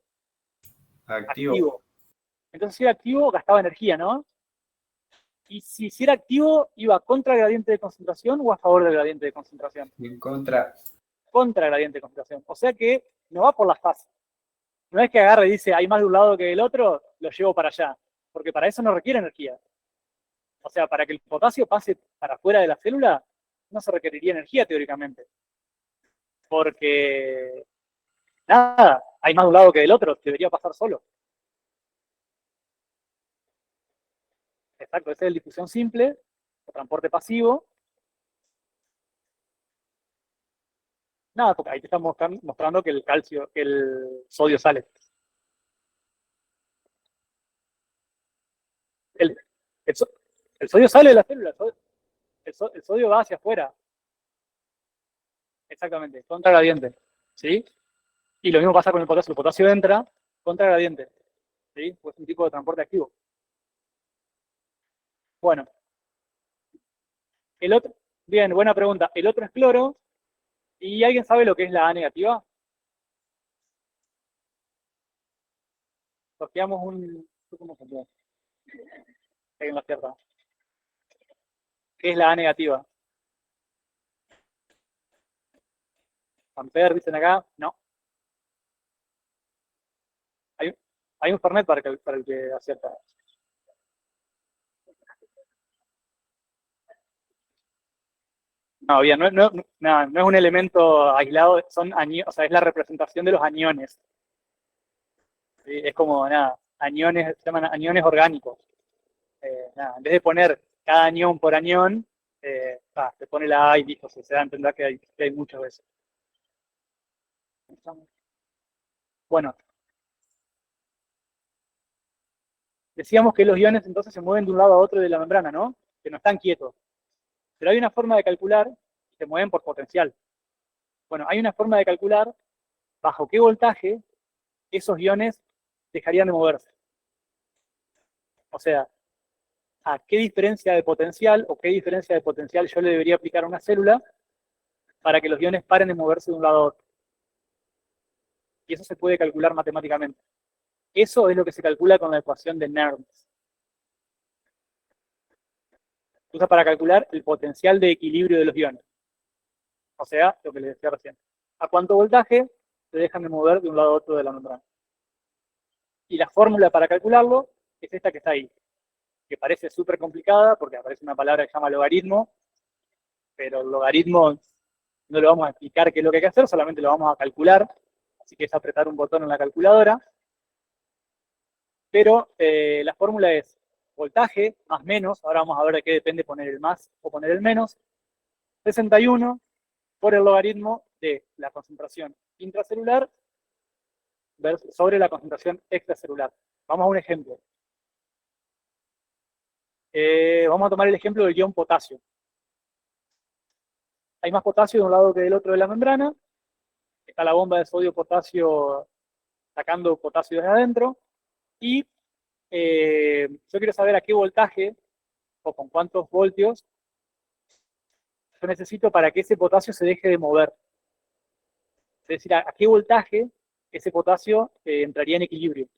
Activo. Entonces, si era activo, gastaba energía, ¿no? Y si era activo, ¿iba contra el gradiente de concentración o a favor del gradiente de concentración? En contra. Contra el gradiente de concentración. O sea que no va por las fases. No es que agarre y dice, hay más de un lado que del otro, lo llevo para allá. Porque para eso no requiere energía. O sea, para que el potasio pase para afuera de la célula, no se requeriría energía teóricamente. Porque, nada, hay más de un lado que del otro, debería pasar solo. Exacto, esa es la difusión simple, o transporte pasivo. Nada, porque ahí te estamos mostrando que el sodio sale. El, el sodio sale de la célula, el sodio va hacia afuera. Exactamente, contra gradiente. ¿Sí? Y lo mismo pasa con el potasio entra contra gradiente. ¿Sí? Pues es un tipo de transporte activo. Bueno. El otro, bien, buena pregunta. El otro es cloro. ¿Y alguien sabe lo que es la A negativa? Sorteamos ¿cómo se llama? En la cierta. ¿Qué es la A negativa? Amper, dicen acá. No. Hay un Fernet para el que acierta. No, bien, no es un elemento aislado, son o sea, es la representación de los aniones. ¿Sí? Es como, aniones, se llaman aniones orgánicos. En vez de poner cada anión por anión, se pone la A y listo, se da a entender que hay muchas veces. Bueno. Decíamos que los iones entonces se mueven de un lado a otro de la membrana, ¿no? Que no están quietos. Pero hay una forma de calcular que se mueven por potencial. Bueno, hay una forma de calcular bajo qué voltaje esos iones dejarían de moverse. O sea, a qué diferencia de potencial o qué diferencia de potencial yo le debería aplicar a una célula para que los iones paren de moverse de un lado a otro. Y eso se puede calcular matemáticamente. Eso es lo que se calcula con la ecuación de Nernst. Se usa para calcular el potencial de equilibrio de los iones. O sea, lo que les decía recién. ¿A cuánto voltaje se dejan de mover de un lado a otro de la membrana? Y la fórmula para calcularlo es esta que está ahí, que parece súper complicada porque aparece una palabra que se llama logaritmo, pero el logaritmo no lo vamos a explicar qué es lo que hay que hacer, solamente lo vamos a calcular, así que es apretar un botón en la calculadora. Pero la fórmula es voltaje más menos, ahora vamos a ver de qué depende poner el más o poner el menos, 61 por el logaritmo de la concentración intracelular sobre la concentración extracelular. Vamos a un ejemplo. Vamos a tomar el ejemplo del ion potasio. Hay más potasio de un lado que del otro de la membrana. Está la bomba de sodio-potasio sacando potasio desde adentro. Y yo quiero saber a qué voltaje o con cuántos voltios yo necesito para que ese potasio se deje de mover. Es decir, a qué voltaje ese potasio entraría en equilibrio.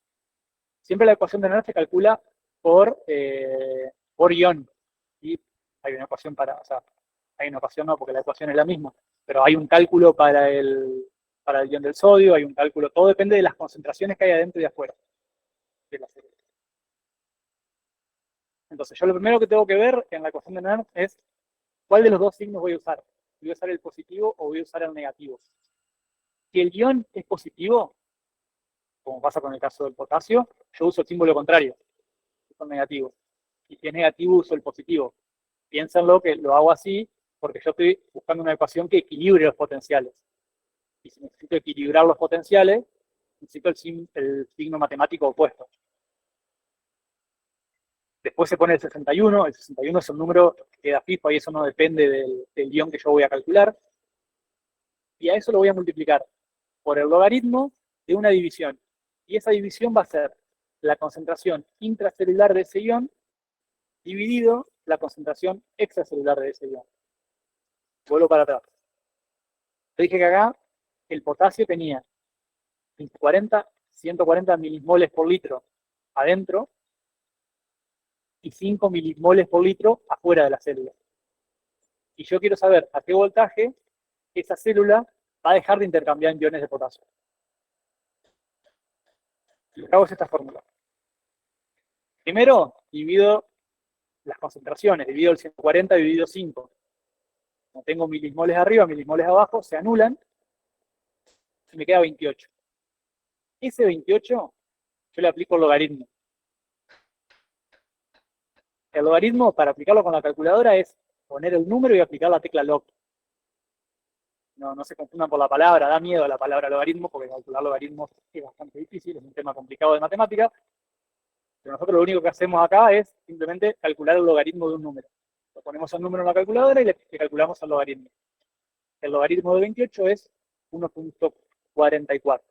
Siempre la ecuación de Nernst se calcula por ion. Y hay una ecuación para, o sea, hay una ecuación no, porque la ecuación es la misma, pero hay un cálculo para el ion del sodio, hay un cálculo, todo depende de las concentraciones que hay adentro y afuera de la célula. Entonces, yo lo primero que tengo que ver en la ecuación de Nernst es cuál de los dos signos voy a usar. ¿Voy a usar el positivo o voy a usar el negativo? Si el ion es positivo, como pasa con el caso del potasio, yo uso el símbolo contrario, uso el negativo. Y si es negativo, uso el positivo. Piénsenlo que lo hago así porque yo estoy buscando una ecuación que equilibre los potenciales. Y si necesito equilibrar los potenciales, necesito el signo matemático opuesto. Después se pone el 61 es un número que queda fijo y eso no depende del ion que yo voy a calcular. Y a eso lo voy a multiplicar por el logaritmo de una división. Y esa división va a ser la concentración intracelular de ese ion dividido la concentración extracelular de ese ion. Vuelvo para atrás. Te dije que acá el potasio tenía 140 milimoles por litro adentro y 5 milimoles por litro afuera de la célula. Y yo quiero saber a qué voltaje esa célula va a dejar de intercambiar iones de potasio. Lo que hago es esta fórmula. Primero, divido las concentraciones, divido el 140 dividido 5. No tengo milimoles arriba, milimoles abajo, se anulan y me queda 28. Ese 28 yo le aplico el logaritmo. El logaritmo, para aplicarlo con la calculadora, es poner el número y aplicar la tecla log. No se confundan por la palabra, da miedo a la palabra logaritmo, porque calcular logaritmos es bastante difícil, es un tema complicado de matemática. Pero nosotros lo único que hacemos acá es simplemente calcular el logaritmo de un número. Lo ponemos el número en la calculadora y le calculamos el logaritmo. El logaritmo de 28 es 1.44.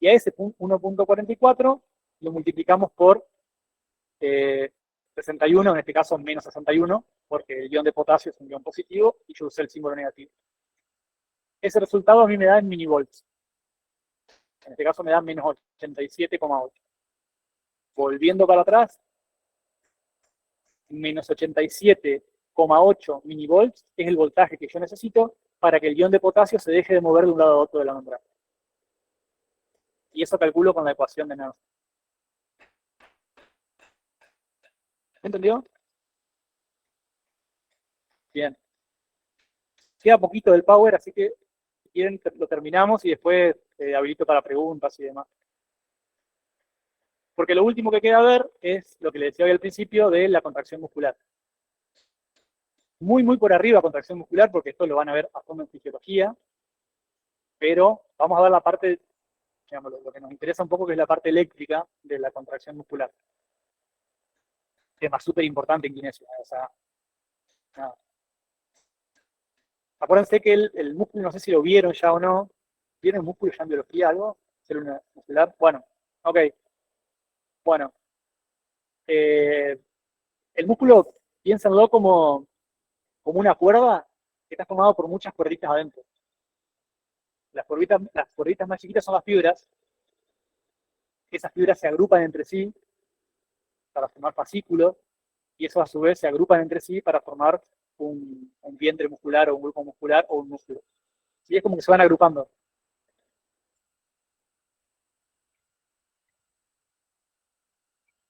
Y a ese 1.44 lo multiplicamos por 61, en este caso menos 61, porque el ion de potasio es un ion positivo y yo usé el símbolo negativo. Ese resultado a mí me da en milivolts. En este caso me da menos 87,8. Volviendo para atrás, menos 87,8 milivolts es el voltaje que yo necesito para que el ion de potasio se deje de mover de un lado a otro de la membrana. Y eso calculo con la ecuación de Nernst. ¿Entendió? Bien. Queda poquito del power, así que si quieren lo terminamos y después habilito para preguntas y demás. Porque lo último que queda ver es lo que les decía hoy al principio de la contracción muscular. Muy por arriba contracción muscular, porque esto lo van a ver a fondo en fisiología, pero vamos a ver la parte, digamos, lo que nos interesa un poco, que es la parte eléctrica de la contracción muscular. Tema súper importante en kinesia. O sea, nada. Acuérdense que el músculo, no sé si lo vieron ya o no. ¿Vieron el músculo ya en biología algo? ¿Célula muscular? Bueno, ok. Bueno. El músculo, piénsenlo como una cuerda que está formado por muchas cuerditas adentro. Las cuerditas más chiquitas son las fibras. Esas fibras se agrupan entre sí para formar fascículos, y esos a su vez se agrupan entre sí para formar un vientre muscular o un grupo muscular o un músculo. Y es como que se van agrupando.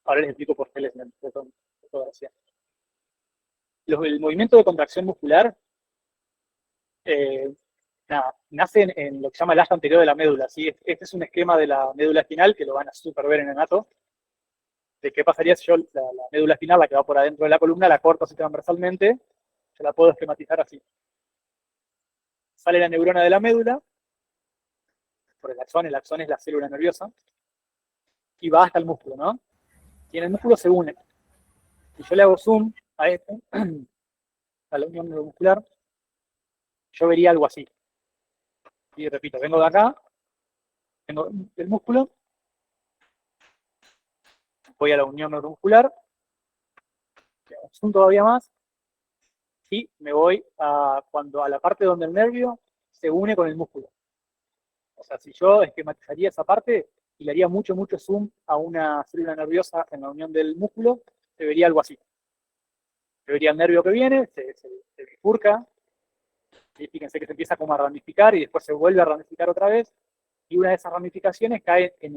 Ahora les explico por qué les meto fotografía. El movimiento de contracción muscular nace en lo que se llama el asta anterior de la médula. ¿Sí? Este es un esquema de la médula espinal que lo van a super ver en Anato. De qué pasaría si yo la médula espinal, la que va por adentro de la columna, la corto así transversalmente. Yo la puedo esquematizar así. Sale la neurona de la médula por el axón es la célula nerviosa, y va hasta el músculo, ¿no? Y en el músculo se une. Si yo le hago zoom a este, a la unión neuromuscular, yo vería algo así. Y repito, vengo de acá, vengo del músculo, voy a la unión neuromuscular, zoom todavía más, y me voy a la parte donde el nervio se une con el músculo. O sea, si yo esquematizaría esa parte y le haría mucho zoom a una célula nerviosa en la unión del músculo, se vería algo así. Se vería el nervio que viene, se bifurca, y fíjense que se empieza como a ramificar y después se vuelve a ramificar otra vez, y una de esas ramificaciones cae en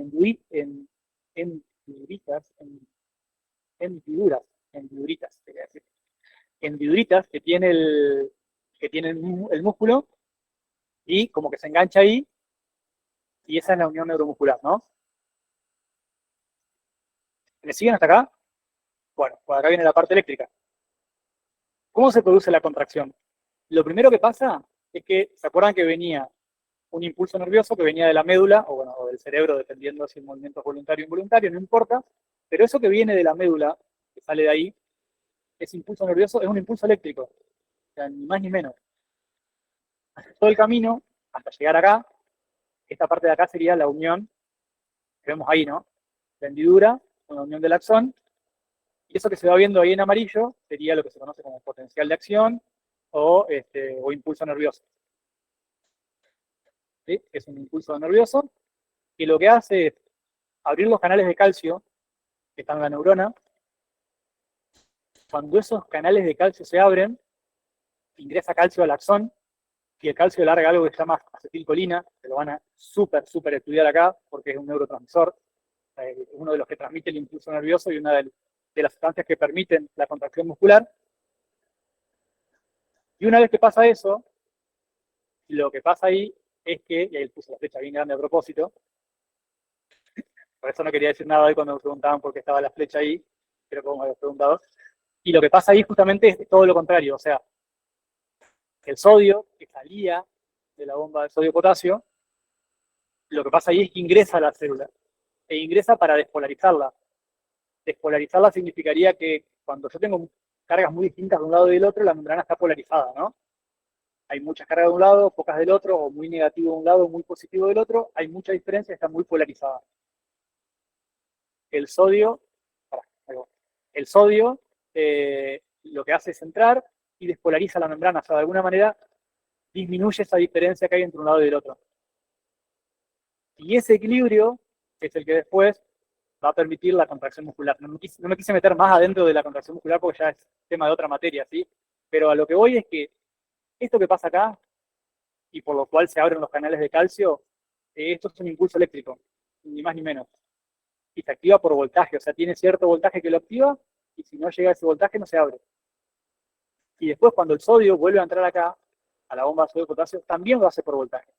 hendiduritas que tiene el músculo, y como que se engancha ahí, y esa es la unión neuromuscular, ¿no? ¿Me siguen hasta acá? Bueno, por acá viene la parte eléctrica. ¿Cómo se produce la contracción? Lo primero que pasa es que, ¿se acuerdan que venía un impulso nervioso que venía de la médula, o bueno, o del cerebro, dependiendo si el movimiento es voluntario o involuntario, no importa, pero eso que viene de la médula, que sale de ahí, ese impulso nervioso es un impulso eléctrico, o sea, ni más ni menos. Todo el camino, hasta llegar acá, esta parte de acá sería la unión, que vemos ahí, ¿no? La hendidura con la unión del axón, y eso que se va viendo ahí en amarillo sería lo que se conoce como potencial de acción o impulso nervioso. ¿Sí? Es un impulso nervioso que lo que hace es abrir los canales de calcio que están en la neurona. Cuando esos canales de calcio se abren, ingresa calcio al axón, y el calcio larga algo que se llama acetilcolina, que lo van a súper estudiar acá, porque es un neurotransmisor, uno de los que transmite el impulso nervioso y una de las sustancias que permiten la contracción muscular. Y una vez que pasa eso, lo que pasa ahí es que, y ahí puse la flecha bien grande a propósito, por eso no quería decir nada hoy cuando me preguntaban por qué estaba la flecha ahí, pero como me habías preguntado, y lo que pasa ahí justamente es todo lo contrario, o sea, el sodio que salía de la bomba de sodio-potasio, lo que pasa ahí es que ingresa a la célula, e ingresa para despolarizarla. Despolarizarla significaría que cuando yo tengo cargas muy distintas de un lado y del otro, la membrana está polarizada, ¿no? Hay muchas cargas de un lado, pocas del otro, o muy negativo de un lado, muy positivo del otro, hay mucha diferencia, está muy polarizada. El sodio lo que hace es entrar y despolariza la membrana, o sea, de alguna manera disminuye esa diferencia que hay entre un lado y el otro. Y ese equilibrio es el que después va a permitir la contracción muscular. No me quise meter más adentro de la contracción muscular porque ya es tema de otra materia, ¿sí? Pero a lo que voy es que esto que pasa acá, y por lo cual se abren los canales de calcio, esto es un impulso eléctrico, ni más ni menos. Y se activa por voltaje, o sea, tiene cierto voltaje que lo activa, y si no llega a ese voltaje no se abre. Y después cuando el sodio vuelve a entrar acá, a la bomba de sodio-potasio, también lo hace por voltaje.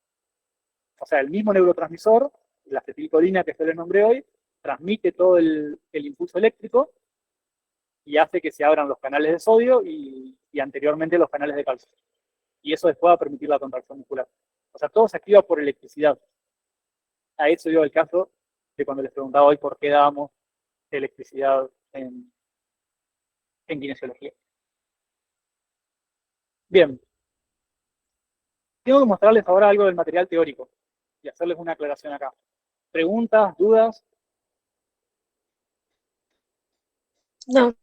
O sea, el mismo neurotransmisor, la acetilcolina que se le nombré hoy, transmite todo el impulso eléctrico y hace que se abran los canales de sodio y anteriormente los canales de calcio. Y eso después va a permitir la contracción muscular. O sea, todo se activa por electricidad. A eso dio el caso de cuando les preguntaba hoy por qué dábamos electricidad en kinesiología. Bien. Tengo que mostrarles ahora algo del material teórico y hacerles una aclaración acá. ¿Preguntas, dudas? No.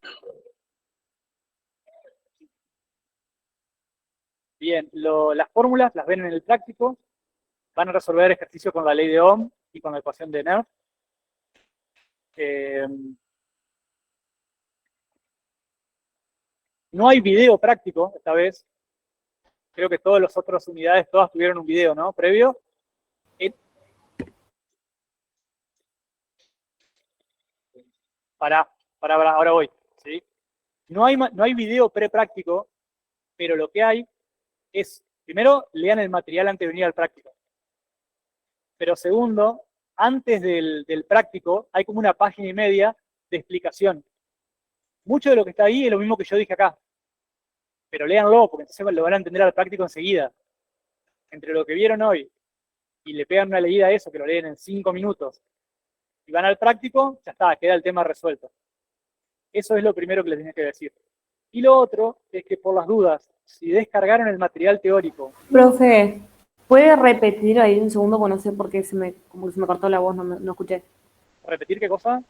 Bien, las fórmulas las ven en el práctico, van a resolver ejercicio con la ley de Ohm y con la ecuación de Nerf. No hay video práctico esta vez. Creo que todas las otras unidades, todas tuvieron un video, ¿no? Previo. Ahora voy, ¿sí? No hay video prepráctico, pero lo que hay es, primero, lean el material antes de venir al práctico. Pero segundo, antes del práctico, hay como una página y media de explicación. Mucho de lo que está ahí es lo mismo que yo dije acá. Pero léanlo, porque entonces lo van a entender al práctico enseguida. Entre lo que vieron hoy y le pegan una leída a eso, que lo leen en 5 minutos, y van al práctico, ya está, queda el tema resuelto. Eso es lo primero que les tenía que decir. Y lo otro es que por las dudas, si descargaron el material teórico... Profe, ¿puede repetir ahí un segundo? Porque no sé por qué como que se me cortó la voz, no escuché. ¿Repetir qué cosa?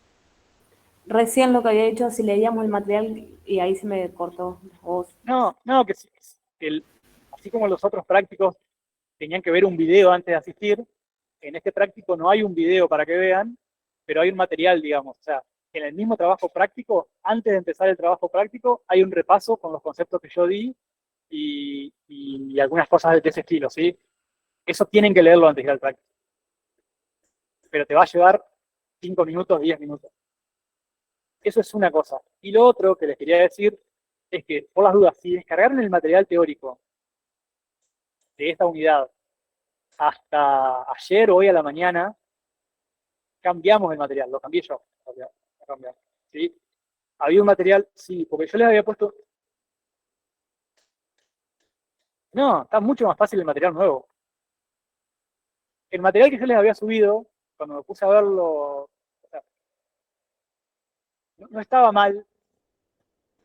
Recién lo que había dicho, si leíamos el material y ahí se me cortó la voz. No, que así como los otros prácticos tenían que ver un video antes de asistir, en este práctico no hay un video para que vean, pero hay un material, digamos. O sea, en el mismo trabajo práctico, antes de empezar el trabajo práctico, hay un repaso con los conceptos que yo di y algunas cosas de ese estilo, ¿sí? Eso tienen que leerlo antes de ir al práctico. Pero te va a llevar 5 minutos, 10 minutos. Eso es una cosa. Y lo otro que les quería decir es que, por las dudas, si descargaron el material teórico de esta unidad hasta ayer o hoy a la mañana, cambiamos el material, lo cambié yo. Lo cambié, ¿sí? Había un material, sí, porque yo les había puesto... No, está mucho más fácil el material nuevo. El material que yo les había subido, cuando me puse a verlo, o sea, no estaba mal,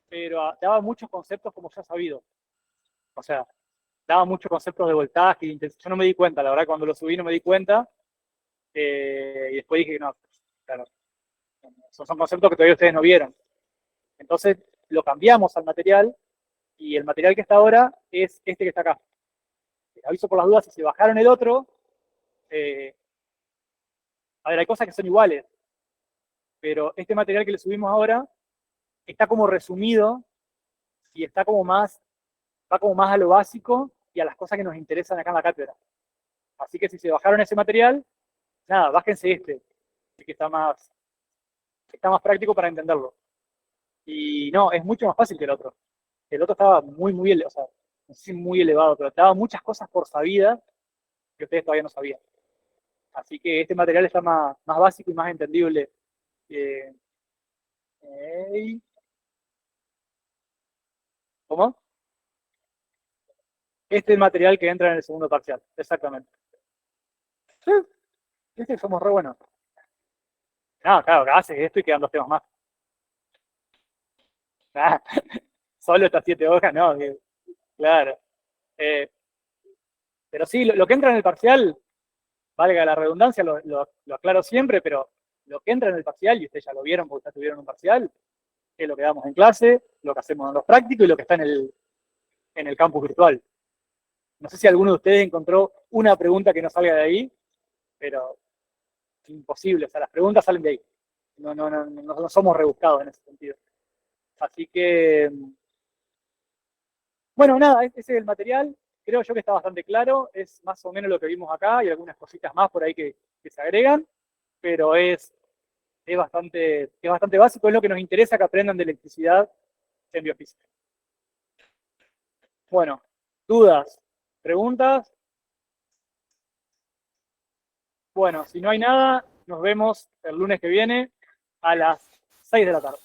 pero daba muchos conceptos como ya sabido. O sea, daba muchos conceptos de voltaje, de intensidad. Yo no me di cuenta, la verdad, cuando lo subí no me di cuenta. Y después dije que no, claro, son conceptos que todavía ustedes no vieron. Entonces, lo cambiamos al material, y el material que está ahora es este que está acá. Les aviso por las dudas, si se bajaron el otro, a ver, hay cosas que son iguales, pero este material que le subimos ahora está como resumido y está como más, va como más a lo básico y a las cosas que nos interesan acá en la cátedra. Así que si se bajaron ese material, nada, bájense este, que está más práctico para entenderlo. Y no, es mucho más fácil que el otro. El otro estaba muy elevado, o sea, no sé si muy elevado, pero te daba muchas cosas por sabidas que ustedes todavía no sabían. Así que este material está más básico y más entendible. ¿Cómo? Este es el material que entra en el segundo parcial, exactamente. Sí, este somos re buenos. No, claro, haces esto y quedan 2 temas más. Ah, solo estas 7 hojas, no, claro. Pero sí, lo que entra en el parcial, valga la redundancia, lo aclaro siempre, pero lo que entra en el parcial, y ustedes ya lo vieron porque ya tuvieron un parcial, es lo que damos en clase, lo que hacemos en los prácticos y lo que está en el campus virtual. No sé si alguno de ustedes encontró una pregunta que no salga de ahí, pero es imposible, o sea, las preguntas salen de ahí. No somos rebuscados en ese sentido. Así que, bueno, nada, ese es el material. Creo yo que está bastante claro, es más o menos lo que vimos acá y algunas cositas más por ahí que se agregan, pero es bastante básico, es lo que nos interesa que aprendan de electricidad en biofísica. Bueno, dudas, preguntas. Bueno, si no hay nada, nos vemos el lunes que viene a las 6 de la tarde.